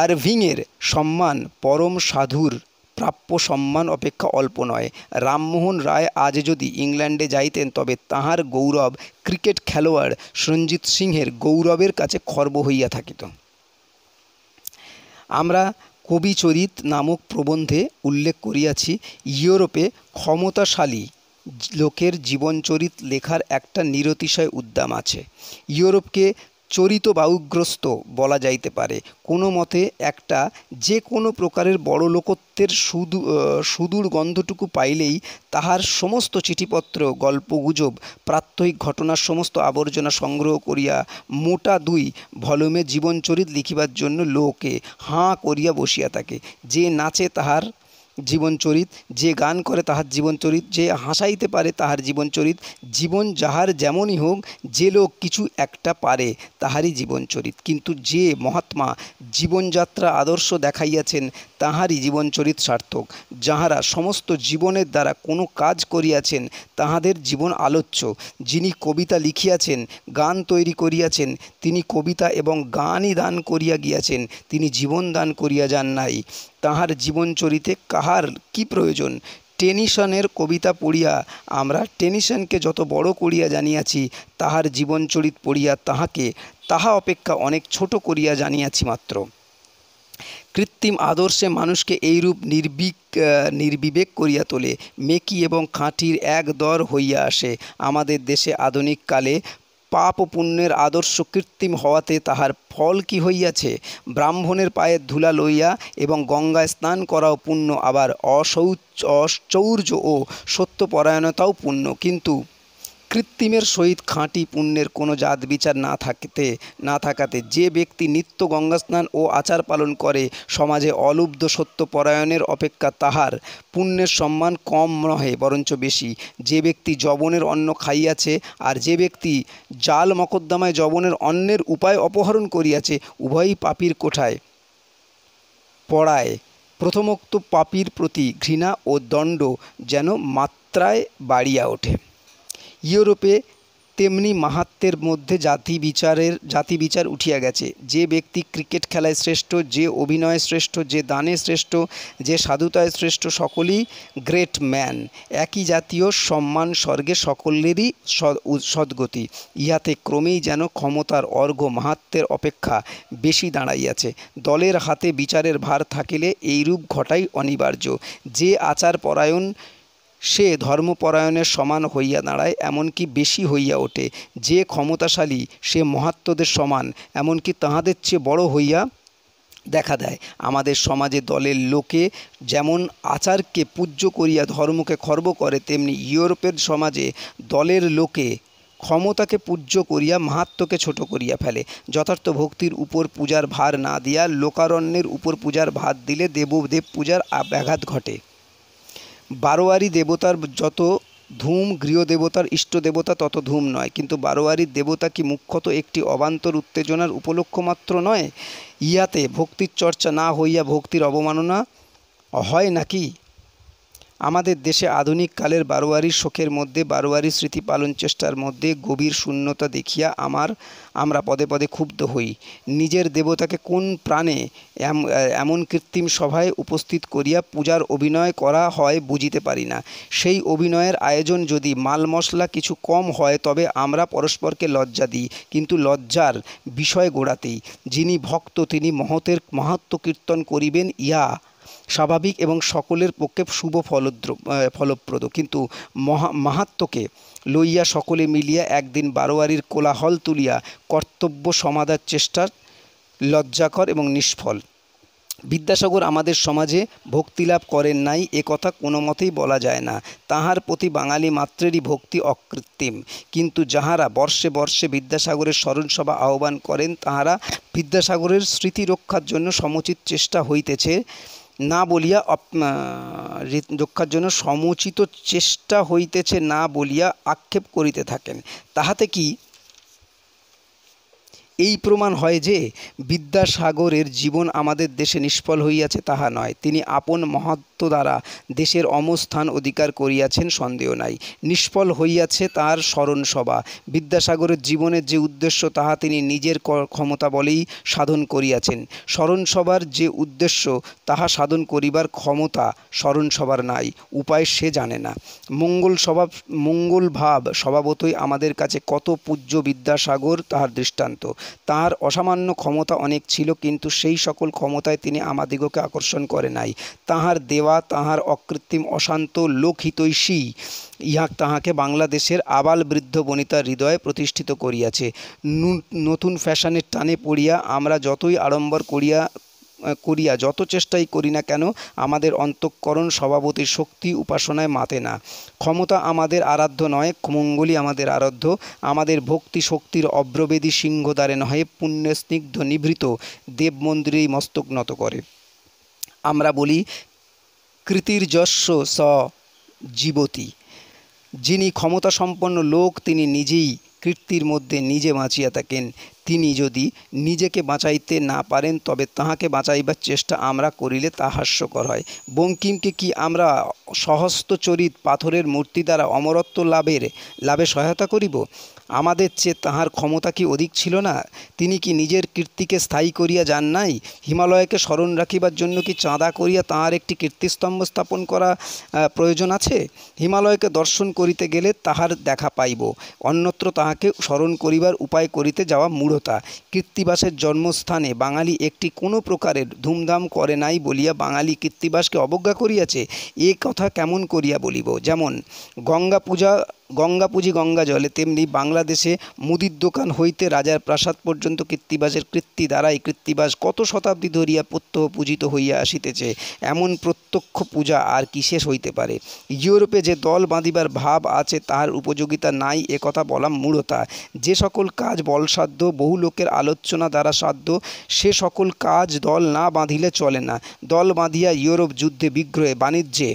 Speaker 1: আরভিংয়ের সম্মান পরম সাধুর প্রাপ্য সম্মান অপেক্ষা অল্প নয়। রামমোহন রায় আজ যদি ইংল্যান্ডে যাইতেন, তবে তাঁহার গৌরব ক্রিকেট খেলোয়াড় সঞ্জিত সিংহের গৌরবের কাছে খর্ব হইয়া থাকিত। আমরা কবিচরিত নামক প্রবন্ধে উল্লেখ করিয়াছি, ইউরোপে ক্ষমতাশালী লোকের জীবনচরিত লেখার একটা নিরতিশয় উদ্যম আছে। ইউরোপকে চরিত বায়ুগ্রস্ত বলা যাইতে পারে। কোনো মতে একটা যে কোনো প্রকারের বড়লোকত্বের সুদূর গন্ধটুকু পাইলেই তাহার সমস্ত চিঠিপত্র, গল্পগুজব, প্রাত্যহিক ঘটনার সমস্ত আবর্জনা সংগ্রহ করিয়া মোটা 2 ভলিউমে জীবনচরিত লিখিবার জন্য লোকে হাঁ করিয়া বসিয়া থাকে। যে নাচে তাহার জীবনচরিত, যে গান করে তাহার জীবনচরিত, যে হাসাইতে পারে তাহার জীবনচরিত, জীবন যাহার যেমনই হোক, যে লোক কিছু একটা পারে তাহারই জীবনচরিত। কিন্তু যে মহাত্মা জীবনযাত্রা আদর্শ দেখাইয়াছেন তাহারই জীবনচরিত সার্থক। যাহারা সমস্ত জীবনের দ্বারা কোনো কাজ করিয়াছেন তাহাদের জীবন আলোচ্য। যিনি কবিতা লিখিয়াছেন, গান তৈরি করিয়াছেন, তিনি কবিতা এবং গানই দান করিয়া গিয়াছেন, তিনি জীবন দান করিয়া যান নাই। তাহার জীবনচরিতে কাহার কি প্রয়োজন? টেনিসনের কবিতা পড়িয়া আমরা টেনিসনকে যত বড় করিয়া জানিয়াছি, তাহার জীবনচরিত পড়িয়া তাহা অপেক্ষা অনেক ছোট করিয়া জানিয়াছি মাত্র। কৃত্রিম আদর্শে মানুষকে এইরূপ নির্বিবেক করিয়া তোলে। মেকি এবং খাঁটির এক দর হইয়া আসে। আমাদের দেশে আধুনিক কালে পাপ ও পুণ্যের আদর্শ কৃত্রিম হওয়াতে তাহার ফল কি হইয়াছে? ব্রাহ্মণের পায়ের ধুলা লইয়া এবং গঙ্গায় স্নান করাও পুণ্য, আবার অশৌর্য ও সত্যপরায়ণতাও পুণ্য। কিন্তু কৃত্রিমের সহিত খাঁটি পুণ্যের কোনো জাত বিচার না থাকাতে যে ব্যক্তি নিত্য গঙ্গাস্নান ও আচার পালন করে, সমাজে অলুব্ধ সত্যপরায়ণের অপেক্ষা তাহার পুণ্যের সম্মান কম নহে, বরঞ্চ বেশি। যে ব্যক্তি যবনের অন্ন খাইয়াছে আর যে ব্যক্তি জাল মকদ্দমায় যবনের অন্নের উপায় অপহরণ করিয়াছে, উভয়ই পাপীর কোঠায় পড়ায়। প্রথমোক্ত পাপীর প্রতি ঘৃণা ও দণ্ড যেন মাত্রায় বাড়িয়া ওঠে। ইউরোপে তেমনি মাহাত্ম্যের মধ্যে জাতি বিচার উঠিয়া গেছে। যে ব্যক্তি ক্রিকেট খেলায় শ্রেষ্ঠ, যে অভিনয়ে শ্রেষ্ঠ, যে দানে শ্রেষ্ঠ, যে সাধুতায় শ্রেষ্ঠ, সকলেই গ্রেট ম্যান। একই জাতীয় সম্মান স্বর্গে সকলেরই সদ্গতি। ইহাতে ক্রমেই যেন ক্ষমতার অর্ঘ্য মাহাত্ম্যের অপেক্ষা বেশি দাঁড়াইয়াছে। দলের হাতে বিচারের ভার থাকিলে এইরূপ ঘটাই অনিবার্য। যে আচারপরায়ণ সে ধর্মপরায়ণের সমান হইয়া দাঁড়ায়, এমনকি বেশি হইয়া ওঠে। যে ক্ষমতাশালী সে মহাত্মদের সমান, এমনকি তাহাদের চেয়ে বড় হইয়া দেখা দেয়। আমাদের সমাজে দলের লোকে যেমন আচারকে পূজ্য করিয়া ধর্মকে খর্ব করে, তেমনি ইউরোপের সমাজে দলের লোকে ক্ষমতাকে পূজ্য করিয়া মাহাত্ম্যকে ছোট করিয়া ফেলে। যথার্থ ভক্তির উপর পূজার ভার না দিয়া লোকারণ্যের উপর পূজার ভার দিলে দেব পূজার ব্যাঘাত ঘটে। বারোয়ারি দেবতার যত ধূম গৃহদেবতার ইষ্ট দেবতা তত ধূম নয়, কিন্তু বারোয়ারির দেবতা কি মুখ্যত একটি অবান্তর উত্তেজনার উপলক্ষ মাত্র নয়? ইহাতে ভক্তির চর্চা না হইয়া ভক্তির অবমাননা হয় নাকি? আমাদের দেশে আধুনিক কালের বারোয়ারির শোকের মধ্যে, বারোয়ারি স্মৃতি পালন চেষ্টার মধ্যে গভীর শূন্যতা দেখিয়া আমরা পদে পদে ক্ষুব্ধ হই। নিজের দেবতাকে কোন প্রাণে এমন কৃত্রিম সভায় উপস্থিত করিয়া পূজার অভিনয় করা হয় বুঝিতে পারি না। সেই অভিনয়ের আয়োজন যদি মাল মশলা কিছু কম হয় তবে আমরা পরস্পরকে লজ্জা দিই, কিন্তু লজ্জার বিষয় গোড়াতেই। যিনি ভক্ত তিনি মাহাত্ম্য কীর্তন করিবেন, ইহা স্বাভাবিক এবং সকলের পক্ষে শুভ ফলপ্রদ, কিন্তু মাহাত্ম্যকে লইয়া সকলে মিলিয়া একদিন বারোয়ারির কোলাহল তুলিয়া কর্তব্য সমাধার চেষ্টা লজ্জাকর এবং নিষ্ফল। বিদ্যাসাগর আমাদের সমাজে ভক্তিলাভ করেন নাই, এ কথা কোনো মতেই বলা যায় না। তাহার প্রতি বাঙালি মাত্রেরই ভক্তি অকৃত্রিম, কিন্তু যাহারা বর্ষে বর্ষে বিদ্যাসাগরের স্মরণসভা আহ্বান করেন তাহারা বিদ্যাসাগরের স্মৃতি রক্ষার জন্য সমুচিত চেষ্টা হইতেছে না বলিয়া আক্ষেপ করিতে থাকেন। তাহাতে কি এই প্রমাণ হয় যে বিদ্যাসাগরের জীবন আমাদের দেশে নিষ্ফল হইয়াছে? তাহা নয়। তিনি আপন মহত্ব দ্বারা দেশের অমস্থান অধিকার করিয়াছেন, সন্দেহ নাই। নিষ্ফল হইয়াছে তাঁর স্মরণসভা। বিদ্যাসাগরের জীবনের যে উদ্দেশ্য তাহা তিনি নিজের ক্ষমতা বলেই সাধন করিয়াছেন। স্মরণসভার যে উদ্দেশ্য তাহা সাধন করিবার ক্ষমতা স্মরণসভার নাই, উপায় সে জানে না। মঙ্গল ভাব স্বভাবতই আমাদের কাছে কত পূজ্য বিদ্যাসাগর তাহার দৃষ্টান্ত। তাহার অসামান্য ক্ষমতা অনেক ছিল, কিন্তু সেই সকল ক্ষমতায় তিনি আমাদিগকে আকর্ষণ করে নাই। তাহার দেওয়া, তাহার অকৃত্রিম অশান্ত লোকহিতৈষী ইহা তাহাকে বাংলাদেশের আবাল বৃদ্ধ বনিতার হৃদয়ে প্রতিষ্ঠিত করিয়াছে। নতুন ফ্যাশনের টানে পড়িয়া আমরা যতই আড়ম্বর করিয়া যত চেষ্টাই করি না কেন, আমাদের অন্তঃকরণ স্বভাবতই শক্তি উপাসনায় মাতে না। ক্ষমতা আমাদের আরাধ্য নয়, মঙ্গলই আমাদের আরাধ্য। আমাদের ভক্তি শক্তির অব্রবেদী সিংহদ্বারে নহে, পুণ্যে স্নিগ্ধ নিভৃত দেব মন্দিরেই মস্তক নত করে। আমরা বলি কৃতির্যস্য স জীবতি। যিনি ক্ষমতাসম্পন্ন লোক তিনি নিজেই কীর্তির মধ্যে নিজে বাঁচিয়া থাকেন। তিনি যদি নিজেকে বাঁচাইতে না পারেন তবে তাহাকে বাঁচাইবার চেষ্টা আমরা করিলে তা হাস্যকর হয়। বঙ্কিমকে কি আমরা সহস্রচরিত পাথরের মূর্তি দ্বারা অমরত্ব লাভে সহায়তা করিব? আমাদের চেয়ে তাহার ক্ষমতা কি অধিক ছিল না? তিনি কি নিজের কীর্তিকে স্থায়ী করিয়া যান নাই? হিমালয়কে স্মরণ রাখিবার জন্য কি চাঁদা করিয়া তাহার একটি কীর্তিস্তম্ভ স্থাপন করা প্রয়োজন আছে? হিমালয়কে দর্শন করিতে গেলে তাহার দেখা পাইব, অন্যত্র তাহাকে স্মরণ করিবার উপায় করিতে যাওয়া মূঢ়তা। কীর্তিবাসের জন্মস্থানে বাঙালি একটি কোনো প্রকারের ধুমধাম করে নাই বলিয়া বাঙালি কীর্তিবাসকে অবজ্ঞা করিয়াছে, এ কথা কেমন করিয়া বলিব? যেমন গঙ্গা পূজি গঙ্গা জলে, তেমনি বাংলাদেশে মুদির দোকান হইতে রাজার প্রাসাদ পর্যন্ত কীর্তিবাসের কীর্তি দ্বারাই কীর্তিবাস কত শতাব্দী ধরিয়া প্রত্যহ পূজিত হইয়া আসিতেছে। এমন প্রত্যক্ষ পূজা আর কি শেষ হইতে পারে? ইউরোপে যে দল বাঁধিবার ভাব আছে তাহার উপযোগিতা নাই, এ কথা বলা মূঢ়তা। যে সকল কাজ বলসাধ্য, বহু লোকের আলোচনা দ্বারা সাধ্য, সে সকল কাজ দল না বাঁধিলে চলে না। দল বাঁধিয়া ইউরোপ যুদ্ধে বিগ্রহে বাণিজ্যে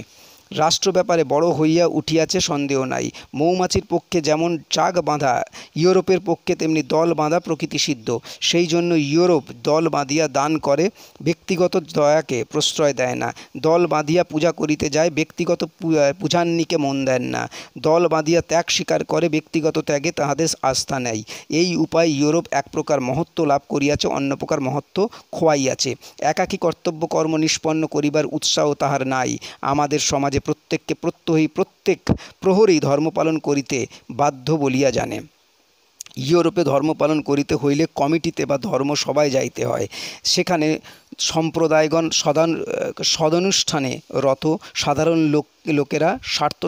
Speaker 1: রাষ্ট্র ব্যাপারে বড় হইয়া উঠিয়াছে সন্দেহ নাই। মৌমাছির পক্ষে যেমন চাক বাঁধা ইউরোপের পক্ষে তেমনি দল বাঁধা প্রকৃতি সিদ্ধ। সেই জন্য ইউরোপ দল বাঁধিয়া দান করে, ব্যক্তিগত দয়াকে প্রশ্রয় দেয় না। দল বাঁধিয়া পূজা করিতে যায়, ব্যক্তিগত পূজান্নিকে মন দেন না। দল বাঁধিয়া ত্যাগ স্বীকার করে, ব্যক্তিগত ত্যাগে তাহাদের আস্থা নেই। এই উপায় ইউরোপ এক প্রকার মহত্ব লাভ করিয়াছে, অন্য প্রকার মহত্ব খোয়াইয়াছে। একাকী কর্তব্য কর্ম নিষ্পন্ন করিবার উৎসাহ তাহার নাই। আমাদের সমাজে প্রত্যেককে প্রত্যেক প্রহরেই ধর্ম পালন করিতে বাধ্য বলিয়া জানে। ইউরোপে ধর্ম পালন করিতে হইলে কমিটিতে বা ধর্মসভায় যাইতে হয়। সেখানে সম্প্রদায়গণ সদানুষ্ঠানে রত, সাধারণ লোকেরা স্বার্থ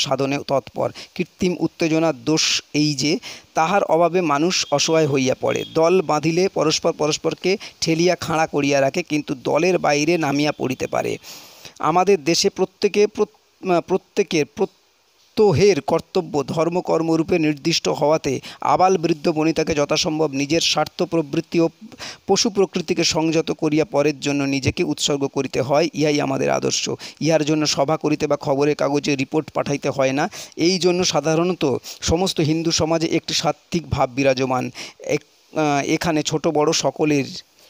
Speaker 1: সাধনে তৎপর। কৃত্রিম উত্তেজনার দোষ এই যে তাহার অভাবে মানুষ অসহায় হইয়া পড়ে। দল বাঁধিলে পরস্পরকে ঠেলিয়া খাঁড়া করিয়া রাখে, কিন্তু দলের বাইরে নামিয়া পড়িতে পারে। আমাদের দেশে প্রত্যেকের প্রত্যহের কর্তব্য ধর্মকর্মরূপে নির্দিষ্ট হওয়াতে আবাল বৃদ্ধ বনিতাকে যথাসম্ভব নিজের স্বার্থ প্রবৃত্তি ও পশু প্রকৃতিকে সংযত করিয়া পরের জন্য নিজেকে উৎসর্গ করিতে হয়। ইহাই আমাদের আদর্শ। ইহার জন্য সভা করিতে বা খবরের কাগজে রিপোর্ট পাঠাইতে হয় না। এই জন্য সাধারণত সমস্ত হিন্দু সমাজে একটি সাত্ত্বিক ভাব বিরাজমান। এখানে ছোট বড়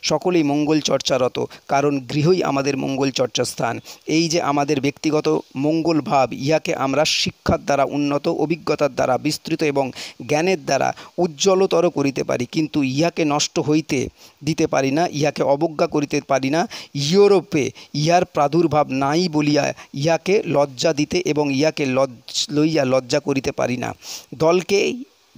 Speaker 1: সকলেই মঙ্গল চর্চারত, কারণ গৃহই আমাদের মঙ্গল চর্চা স্থান। এই যে আমাদের ব্যক্তিগত মঙ্গল ভাব, ইহাকে আমরা শিক্ষার দ্বারা উন্নত, অভিজ্ঞতার দ্বারা বিস্তৃত এবং জ্ঞানের দ্বারা উজ্জ্বলতর করিতে পারি, কিন্তু ইহাকে নষ্ট হইতে দিতে পারি না, ইহাকে অবজ্ঞা করিতে পারি না। ইউরোপে ইহার প্রাদুর্ভাব নাই বলিয়া ইহাকে লজ্জা দিতে এবং ইহাকে লইয়া লজ্জা করিতে পারি না।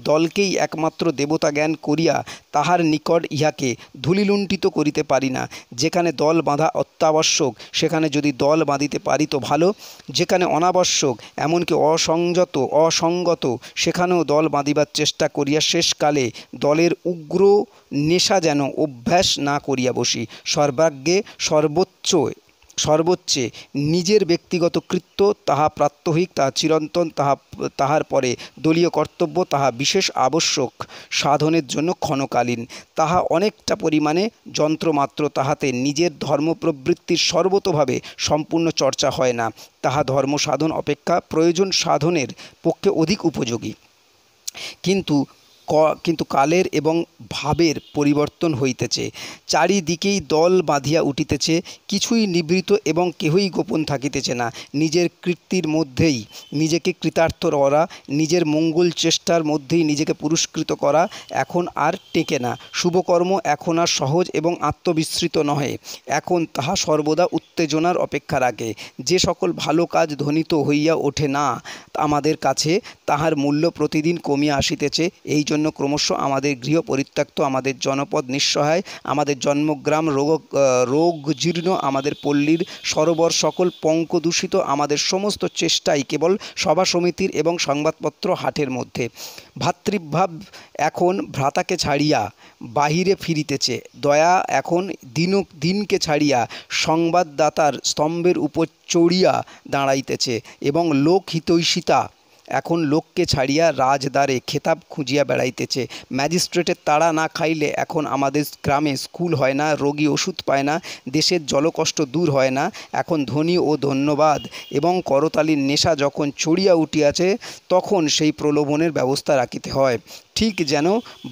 Speaker 1: দলকেই একমাত্র দেবতা জ্ঞান করিয়া তাহার নিকট ইহাকে ধূলিলুণ্ঠিত করিতে পারি না। যেখানে দল বাঁধা অত্যাবশ্যক সেখানে যদি দল বাঁধিতে পারি তো ভালো, যেখানে অনাবশ্যক এমনকি অসঙ্গত সেখানেও দল বাঁধিবার চেষ্টা করিয়া শেষকালে দলের উগ্র নেশা যেন অভ্যাস না করিয়া বসি। সর্বোচ্চে নিজের ব্যক্তিগত কৃত্য তাহা প্রাত্যহিক, তাহা চিরন্তন, তাহার পরে দলীয় কর্তব্য, তাহা বিশেষ আবশ্যক সাধনের জন্য ক্ষণকালীন, তাহা অনেকটা পরিমাণে যন্ত্রমাত্র, তাহাতে নিজের ধর্মপ্রবৃত্তির সর্বতোভাবে সম্পূর্ণ চর্চা হয় না। তাহা ধর্ম সাধন অপেক্ষা প্রয়োজন সাধনের পক্ষে অধিক উপযোগী। কিন্তু কালের এবং ভাবের পরিবর্তন হইতেছে, চারিদিকেই দল বাঁধিয়া উঠিতেছে, কিছুই নিবৃত এবং কেহই গোপন থাকিতেছে না। নিজের কীর্তির মধ্যেই নিজেকে কৃতার্থ করা, নিজের মঙ্গল চেষ্টার মধ্যেই নিজেকে পুরস্কৃত করা এখন আর টেকে না। শুভকর্ম এখন আর সহজ এবং আত্মবিস্মৃত নহে, এখন তাহা সর্বদা উত্তেজনার অপেক্ষা রাখে। যে সকল ভালো কাজ ধ্বনিত হইয়া ওঠে না আমাদের কাছে, তাহার মূল্য প্রতিদিন কমিয়া আসিতেছে। এই জন্য ক্রমশ আমাদের গৃহ পরিত্যক্ত, আমাদের জনপদ নিঃসহায়, আমাদের জন্মগ্রাম রোগজীর্ণ, আমাদের পল্লীর সরোবর সকল পঙ্কদূষিত, আমাদের সমস্ত চেষ্টাই কেবল সভা সমিতির এবং সংবাদপত্র হাটের মধ্যে। ভ্রাতৃভাব এখন ভ্রাতাকে ছাড়িয়া বাহিরে ফিরিতেছে, দয়া এখন দিনকে ছাড়িয়া সংবাদদাতার স্তম্ভের উপর চড়িয়া দাঁড়াইতেছে, এবং লোকহিতৈষিতা এখন লোককে ছাড়িয়া রাজদ্বারে খেতাব খুঁজিয়া বেড়াইতেছে। ম্যাজিস্ট্রেটের তাড়া না খাইলে এখন আমাদের গ্রামে স্কুল হয় না, রোগী ওষুধ পায় না, দেশের জলকষ্ট দূর হয় না। এখন ধ্বনি ও ধন্যবাদ এবং করতালির নেশা যখন চড়িয়া উঠিয়াছে, তখন সেই প্রলোভনের ব্যবস্থা রাখিতে হয়, ঠিক যেন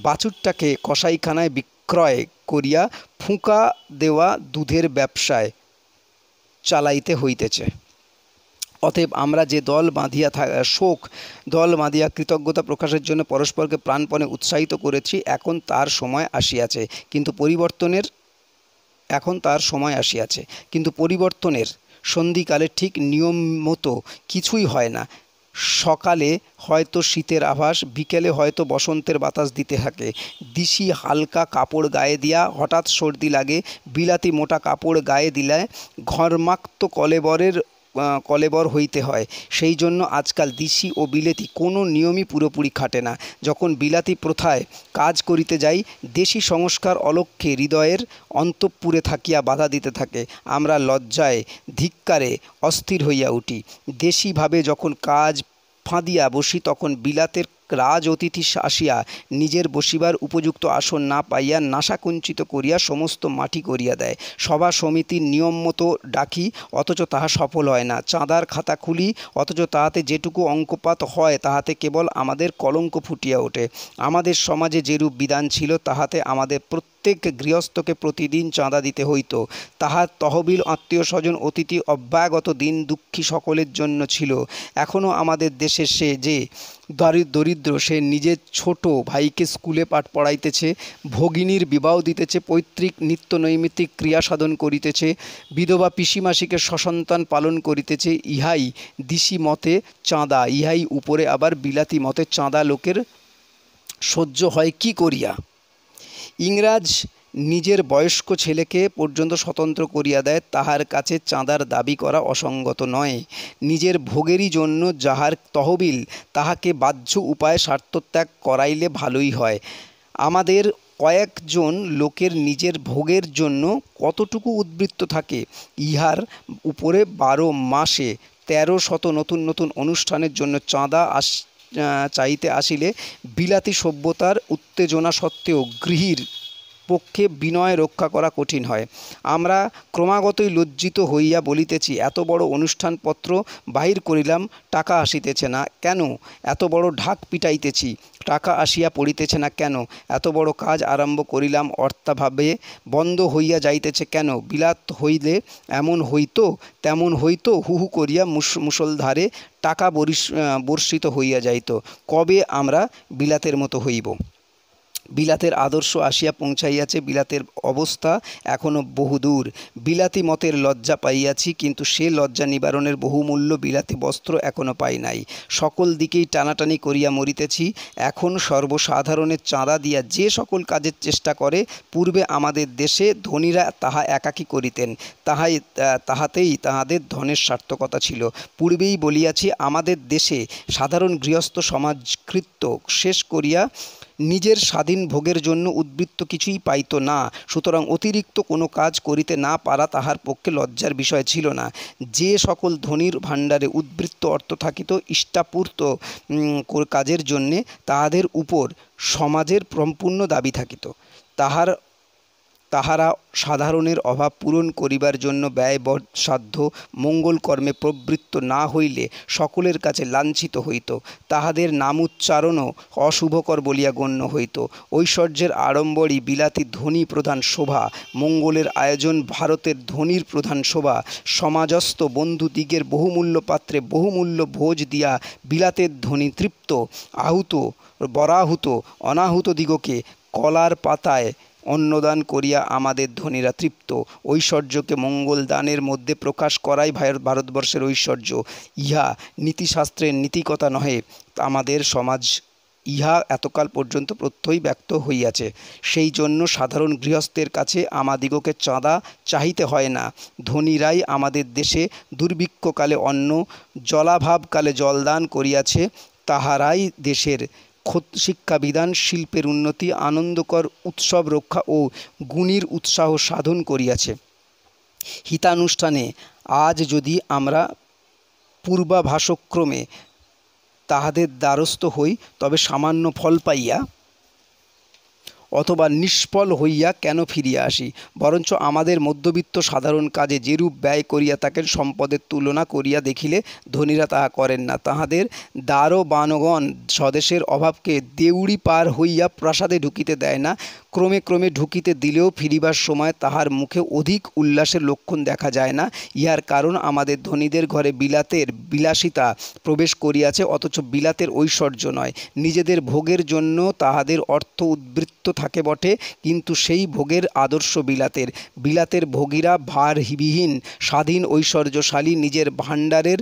Speaker 1: বাছুরটাকে কসাইখানায় বিক্রয় করিয়া ফুঁকা দেওয়া দুধের ব্যবসায় চালাইতে হইতেছে। অতএব আমরা যে দল বাঁধিয়া কৃতজ্ঞতা প্রকাশের জন্য পরস্পরকে প্রাণপণে উৎসাহিত করেছি, এখন তার সময় আসিয়াছে। কিন্তু পরিবর্তনের সন্ধিকালে ঠিক নিয়ম মতো কিছুই হয় না। সকালে হয়তো শীতের আভাস, বিকেলে হয়তো বসন্তের বাতাস দিতে থাকে। দিশি হালকা কাপড় গায়ে দিয়া হঠাৎ সর্দি লাগে, বিলাতি মোটা কাপড় গায়ে দিলে ঘর্মাক্ত কলেবর হইতে হয়। সেই জন্য আজকাল দিশি ও বিলেতি কোনো নিয়মই পুরোপুরি খাটে না। যখন বিলাতি প্রথায় কাজ করিতে যাই, দেশি সংস্কার অলক্ষ্যে হৃদয়ের অন্তঃপুরে থাকিয়া বাধা দিতে থাকে। আমরা লজ্জায় ধিক্কারে অস্থির হইয়া উঠি। দেশিভাবে যখন কাজ ফাঁদিয়া বসি, তখন বিলাতের রাজ অতিথি আসিয়া নিজের বসিবার উপযুক্ত আসন না পাইয়া নাসাকুঞ্চিত করিয়া সমস্ত মাটি করিয়া দেয়। সভা সমিতির নিয়ম মতো ডাকি, অথচ তাহা সফল হয় না। চাঁদার খাতা খুলি, অথচ তাহাতে যেটুকু অঙ্কপাত হয় তাহাতে কেবল আমাদের কলঙ্ক ফুটিয়া ওঠে। আমাদের সমাজে যেরূপ বিধান ছিল তাহাতে আমাদের প্রত্যেক গৃহস্থকে প্রতিদিন চাঁদা দিতে হইত। তাহার তহবিল আত্মীয় স্বজন অতিথি অভ্যাগত দিন দুঃখী সকলের জন্য ছিল। এখনও আমাদের দেশে সে যে দরিদ্র, সে নিজের ছোট ভাইকে স্কুলে পাঠ পড়াইতেছে, ভগিনীর বিবাহ দিতেছে, পৈতৃক নিত্য নৈমিত্তিক ক্রিয়া সাধন করিতেছে, বিধবা পিসিমাসিকে সসন্তান পালন করিতেছে। ইহাই দিশি মতে চাঁদা, ইহাই উপরে আবার বিলাতি মতে চাঁদা লোকের সহ্য হয় কি করিয়া? ইংরাজ নিজের বয়স্ক ছেলেকে পর্যন্ত স্বতন্ত্র করিয়া দেয়, তাহার কাছে চাঁদার দাবি করা অসঙ্গত নয়। নিজের ভোগেরই জন্য যাহার তহবিল, তাহাকে বাহ্য উপায়ে স্বার্থত্যাগ করাইলে ভালোই হয়। আমাদের কয়েকজন লোকের নিজের ভোগের জন্য কতটুকু উদ্বৃত্ত থাকে, ইহার উপরে 12 মাসে 1300 নতুন নতুন অনুষ্ঠানের জন্য চাঁদা চাইতে আসিলে বিলাতি সভ্যতার উত্তেজনা সত্ত্বেও গৃহীর পক্ষে বিনয় রক্ষা করা কঠিন হয়। আমরা ক্রমাগতই লজ্জিত হইয়া বলিতেছি, এত বড় অনুষ্ঠানপত্র বাহির করিলাম, টাকা আসিতেছে না কেন? এত বড় ঢাক পিটাইতেছি, টাকা আসিয়া পড়িতেছে না কেন? এত বড় কাজ আরম্ভ করিলাম, অর্থাভাবে বন্ধ হইয়া যাইতেছে কেন? বিলাত হইলে এমন হইতো তেমন হইতো, হু হু করিয়া মুষলধারে টাকা বর্ষিত হইয়া যাইত। কবে আমরা বিলাতের মতো হইব? বিলাতের আদর্শ আসিয়া পৌঁছাইয়াছে, বিলাতের অবস্থা এখনও বহুদূর। বিলাতি মতের লজ্জা পাইয়াছি, কিন্তু সে লজ্জা নিবারণের বহুমূল্য বিলাতি বস্ত্র এখনও পাই নাই। সকল দিকেই টানাটানি করিয়া মরিতেছি। এখন সর্বসাধারণের চাঁদা দিয়া যে সকল কাজের চেষ্টা করে, পূর্বে আমাদের দেশে ধনীরা তাহা একাকী করিতেন, তাহাতেই তাহাদের ধনের সার্থকতা ছিল। পূর্বেই বলিয়াছি, আমাদের দেশে সাধারণ গৃহস্থ সমাজকৃত্য শেষ করিয়া নিজের স্বাধীন ভোগের জন্য উদ্বৃত্ত কিছুই পাইত না। সুতরাং অতিরিক্ত কোনো কাজ করিতে না পারা তাহার পক্ষে লজ্জার বিষয় ছিল না। যে সকল ধনীর ভাণ্ডারে উদ্বৃত্ত অর্থ থাকিত ইষ্টাপূর্ত কাজের জন্যে, তাহাদের উপর সমাজের সম্পূর্ণ দাবি থাকিত। তাহারা সাধারণের অভাব পূরণ করিবার জন্য ব্যয়সাধ্য মঙ্গল কর্মে প্রবৃত্ত না হইলে সকলের কাছে লাঞ্ছিত হইত। তাহাদের নামোচ্চারণও অশুভকর বলিয়া গণ্য হইত। ঐশ্বর্যের আড়ম্বরই বিলাতি ধনী প্রধান শোভা, মঙ্গলের আয়োজন ভারতের ধনীর প্রধান শোভা। সমাজস্থ বন্ধুদিগের বহুমূল্য পাত্রে বহুমূল্য ভোজ দিয়া বিলাতের ধনী তৃপ্ত, আহুত বরাহুত অনাহুত দিগকে কলার পাতায় অন্নদান করিয়া আমাদের ধনীরা তৃপ্ত। ঐশ্বর্যকে মঙ্গল দানের মধ্যে প্রকাশ করাই ভারতবর্ষের ঐশ্বর্য। ইহা নীতিশাস্ত্রের নীতিকথা নহে। আমাদের সমাজ ইহা এতকাল পর্যন্ত প্রত্যয়ই ব্যক্ত হইয়াছে। সেই জন্য সাধারণ গৃহস্থের কাছে আমাদিগকে চাঁদা চাহিতে হয় না। ধনীরাই আমাদের দেশে দুর্ভিক্ষকালে অন্ন, জলাভাবকালে জলদান করিয়াছে। তাহারাই দেশের শিক্ষাবিধান, শিল্পের উন্নতি, আনন্দকর উৎসব রক্ষা ও গুণীর উৎসাহ সাধন করিয়াছে। হিতানুষ্ঠানে আজ যদি আমরা পূর্বাভাসক্রমে তাহাদের দ্বারস্থ হই, তবে সামান্য ফল পাইয়া অথবা নিষ্ফল হইয়া কেন ফিরিয়া আসি? বরঞ্চ আমাদের মধ্যবিত্ত সাধারণ কাজে যেরূপ ব্যয় করিয়া থাকেন, সম্পদের তুলনা করিয়া দেখিলে ধনীরা তাহা করেন না। তাহাদের দারোয়ানগণ স্বদেশের অভাবকে দেউড়ি পার হইয়া প্রাসাদে ঢুকিতে দেয় না। ক্রমে ক্রমে ঢুকিতে দিলেও ফিরিবার সময় তাহার মুখে অধিক উল্লাসের লক্ষণ দেখা যায় না। ইহার কারণ আমাদের ধনীদের ঘরে বিলাতের বিলাসিতা প্রবেশ করিয়াছে, অথচ বিলাতের ঐশ্বর্য নয়। নিজেদের ভোগের জন্য তাহাদের অর্থ উদ্বৃত্ত থাকে বটে, কিন্তু সেই ভোগের আদর্শ বিলাতের। বিলাতের ভোগীরা ভারবিহীন, স্বাধীন, ঐশ্বর্যশালী, নিজের ভাণ্ডারের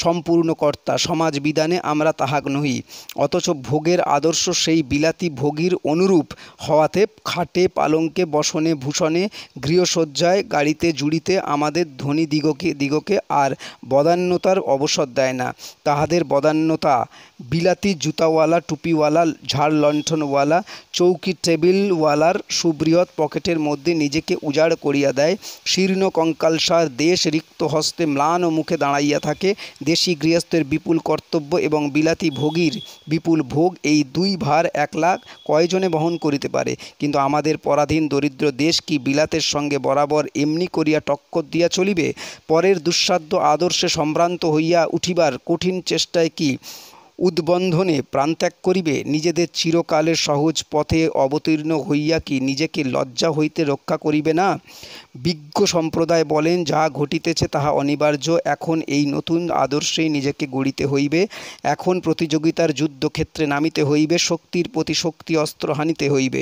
Speaker 1: সম্পূর্ণ কর্তা। সমাজ বিধানে আমরা তাহা নহি, অথচ ভোগের আদর্শ সেই বিলাতি ভোগীর অনুরূপ হওয়াতে খাটে পালঙ্কে বসনে ভূষণে গৃহসজ্জায় গাড়িতে জুড়িতে আমাদের ধনী দিগকে আর বদান্যতার অবসর দেয় না। তাহাদের বদান্যতা বিলাতি জুতাওয়ালা, টুপিওয়ালা, ঝাড় লণ্ঠনওয়ালা, চৌকি টেবিলওয়ালার সুবৃহৎ পকেটের মধ্যে নিজেকে উজাড় করিয়া দেয়। শীর্ণ কঙ্কালসার দেশ রিক্ত হস্তে ম্লান মুখে দাঁড়াইয়া থাকে। দেশি গৃহস্থের বিপুল কর্তব্য এবং বিলাতি ভোগীর বিপুল ভোগ, এই দুই ভার একলা কয়জনে বহন করিতে পারে? কিন্তু আমাদের পরাধীন দরিদ্র দেশ কি বিলাতের সঙ্গে বরাবর এমনি করিয়া টক্কর দিয়া চলিবে? পরের দুঃসাধ্য আদর্শে সম্ভ্রান্ত হইয়া উঠিবার কঠিন চেষ্টায় কি উদ্বন্ধনে প্রাণত্যাগ করিবে? নিজেদের চিরকালের সহজ পথে অবতীর্ণ হইয়া কি নিজেকে লজ্জা হইতে রক্ষা করিবে না? বিজ্ঞ সম্প্রদায় বলেন, যা ঘটিতেছে তাহা অনিবার্য। এখন এই নতুন আদর্শেই নিজেকে গড়িতে হইবে। এখন প্রতিযোগিতার যুদ্ধক্ষেত্রে নামিতে হইবে, শক্তির প্রতি শক্তি অস্ত্র হানিতে হইবে।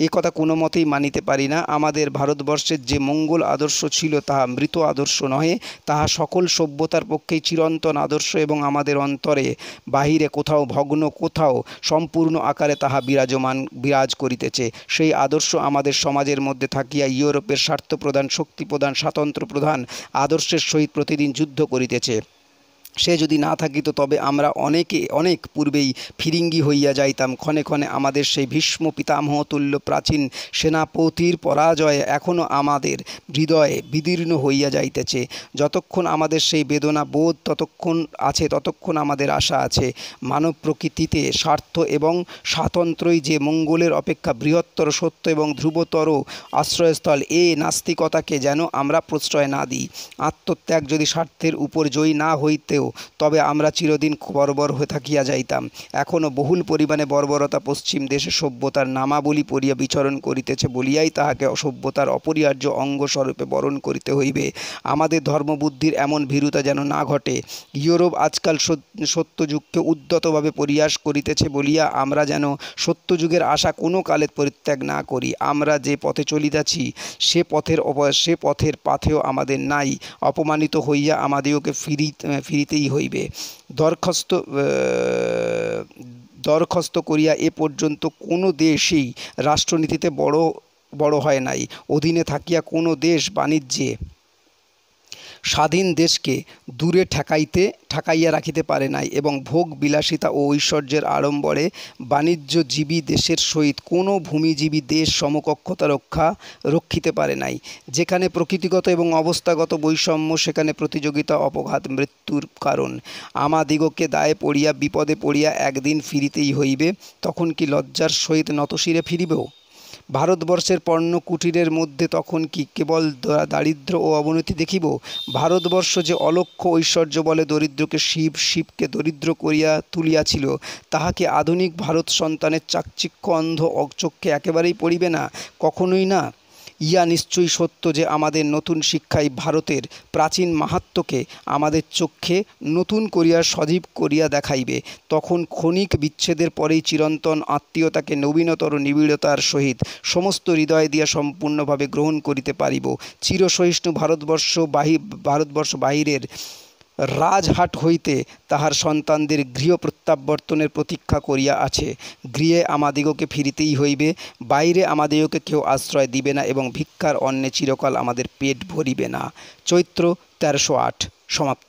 Speaker 1: এ কথা কোনো মতেই মানিতে পারি না। আমাদের ভারতবর্ষের যে মঙ্গল আদর্শ ছিল তাহা মৃত আদর্শ নহে, তাহা সকল সভ্যতার পক্ষেই চিরন্তন আদর্শ এবং আমাদের অন্তরে বাহিরে কোথাও ভগ্ন, কোথাও সম্পূর্ণ আকারে তাহা বিরাজ করিতেছে। সেই আদর্শ আমাদের সমাজের মধ্যে থাকিয়া ইউরোপের স্বার্থ প্রধান, শক্তি প্রধান, স্বাতন্ত্র্য প্রধান আদর্শের সহিত প্রতিদিন যুদ্ধ করিতেছে। সে যদি না থাকিত তবে আমরা অনেক পূর্বেই ফিরিঙ্গি হইয়া যাইতাম। ক্ষণে ক্ষণে আমাদের সেই ভীষ্ম পিতামহ তুল্য প্রাচীন সেনাপতির পরাজয়ে এখনও আমাদের হৃদয়ে বিদীর্ণ হইয়া যাইতেছে। যতক্ষণ আমাদের সেই বেদনা বোধ ততক্ষণ আছে, ততক্ষণ আমাদের আশা আছে। মানব প্রকৃতিতে স্বার্থ এবং স্বাতন্ত্র্যই যে মঙ্গলের অপেক্ষা বৃহত্তর সত্য এবং ধ্রুবতর আশ্রয়স্থল, এ নাস্তিকতাকে যেন আমরা প্রশ্রয় না দিই। আত্মত্যাগ যদি স্বার্থের উপর জয়ী না হইতেও তবে আমরা চিরদিন বর্বর হয়ে থাকিয়া যাইতাম। এখনও বহুল পরিমাণে বর্বরতা পশ্চিম দেশে সভ্যতার নামাবলী পড়িয়া বিচরণ করিতেছে বলিয়াই তাহাকে সভ্যতার অপরিহার্য অঙ্গস্বরূপে বরণ করিতে হইবে। আমাদের ধর্মবুদ্ধির এমন ভীরুতা যেন না ঘটে। ইউরোপ আজকাল সত্যযুগকে উদ্যতভাবে পরিহাস করিতেছে বলিয়া আমরা যেন সত্যযুগের আশা কোনো কালে পরিত্যাগ না করি। আমরা যে পথে চলিতেছি সে পথের পাথেও আমাদের নাই। অপমানিত হইয়া আমাদিগকে ফিরিতেই হইবে। দরখাস্ত করিয়া এ পর্যন্ত কোনো দেশই রাষ্ট্রনীতিতে বড় হয় নাই। অধীনে থাকিয়া কোনো দেশ বাণিজ্যে স্বাধীন দেশকে দূরে ঠেকাইয়া রাখিতে পারে নাই এবং ভোগ বিলাসিতা ও ঐশ্বর্যের আড়ম্বরে বাণিজ্যজীবী দেশের সহিত কোনো ভূমিজীবী দেশ সমকক্ষতা রক্ষিতে পারে নাই। যেখানে প্রকৃতিগত এবং অবস্থাগত বৈষম্য, সেখানে প্রতিযোগিতা অপঘাত মৃত্যুর কারণ। আমাদিগকে দায়ে পড়িয়া বিপদে পড়িয়া একদিন ফিরিতেই হইবে। তখন কি লজ্জার সহিত নতশিরে ফিরিব? ভারতবর্ষের পণ্য কুটিরের মধ্যে তখন কি কেবল দারিদ্র্য ও অবনতি দেখিব? ভারতবর্ষ যে অলক্ষ্য ঐশ্বর্য বলে দরিদ্রকে শিবকে দরিদ্র করিয়া তুলিয়াছিল, তাহাকে আধুনিক ভারত সন্তানের চাকচিক্য অন্ধ চক্ষে একেবারেই পড়িবে না, কখনোই না। ইয়া নিশ্চয়ই সত্য যে আমাদের নতুন শিক্ষায় ভারতের প্রাচীন মাহাত্ম্যকে আমাদের চক্ষে নতুন করিয়া সজীব করিয়া দেখাইবে। তখন ক্ষণিক বিচ্ছেদের পরেই চিরন্তন আত্মীয়তাকে নবীনতর নিবিড়তার সহিত সমস্ত হৃদয় দিয়া সম্পূর্ণভাবে গ্রহণ করিতে পারিব। চিরসহিষ্ণু ভারতবর্ষ বাহিরের রাজহাট হইতে তাহার সন্তানদের গৃহ প্রত্যাবর্তনের প্রতীক্ষা করিয়া আছে। গৃহে আমাদিগকে ফিরিতেই হইবে। বাইরে আমাদিগকে কেউ আশ্রয় দিবে না এবং ভিক্ষার অন্নে চিরকাল আমাদের পেট ভরিবে না। চৈত্র 1308 সমাপ্ত।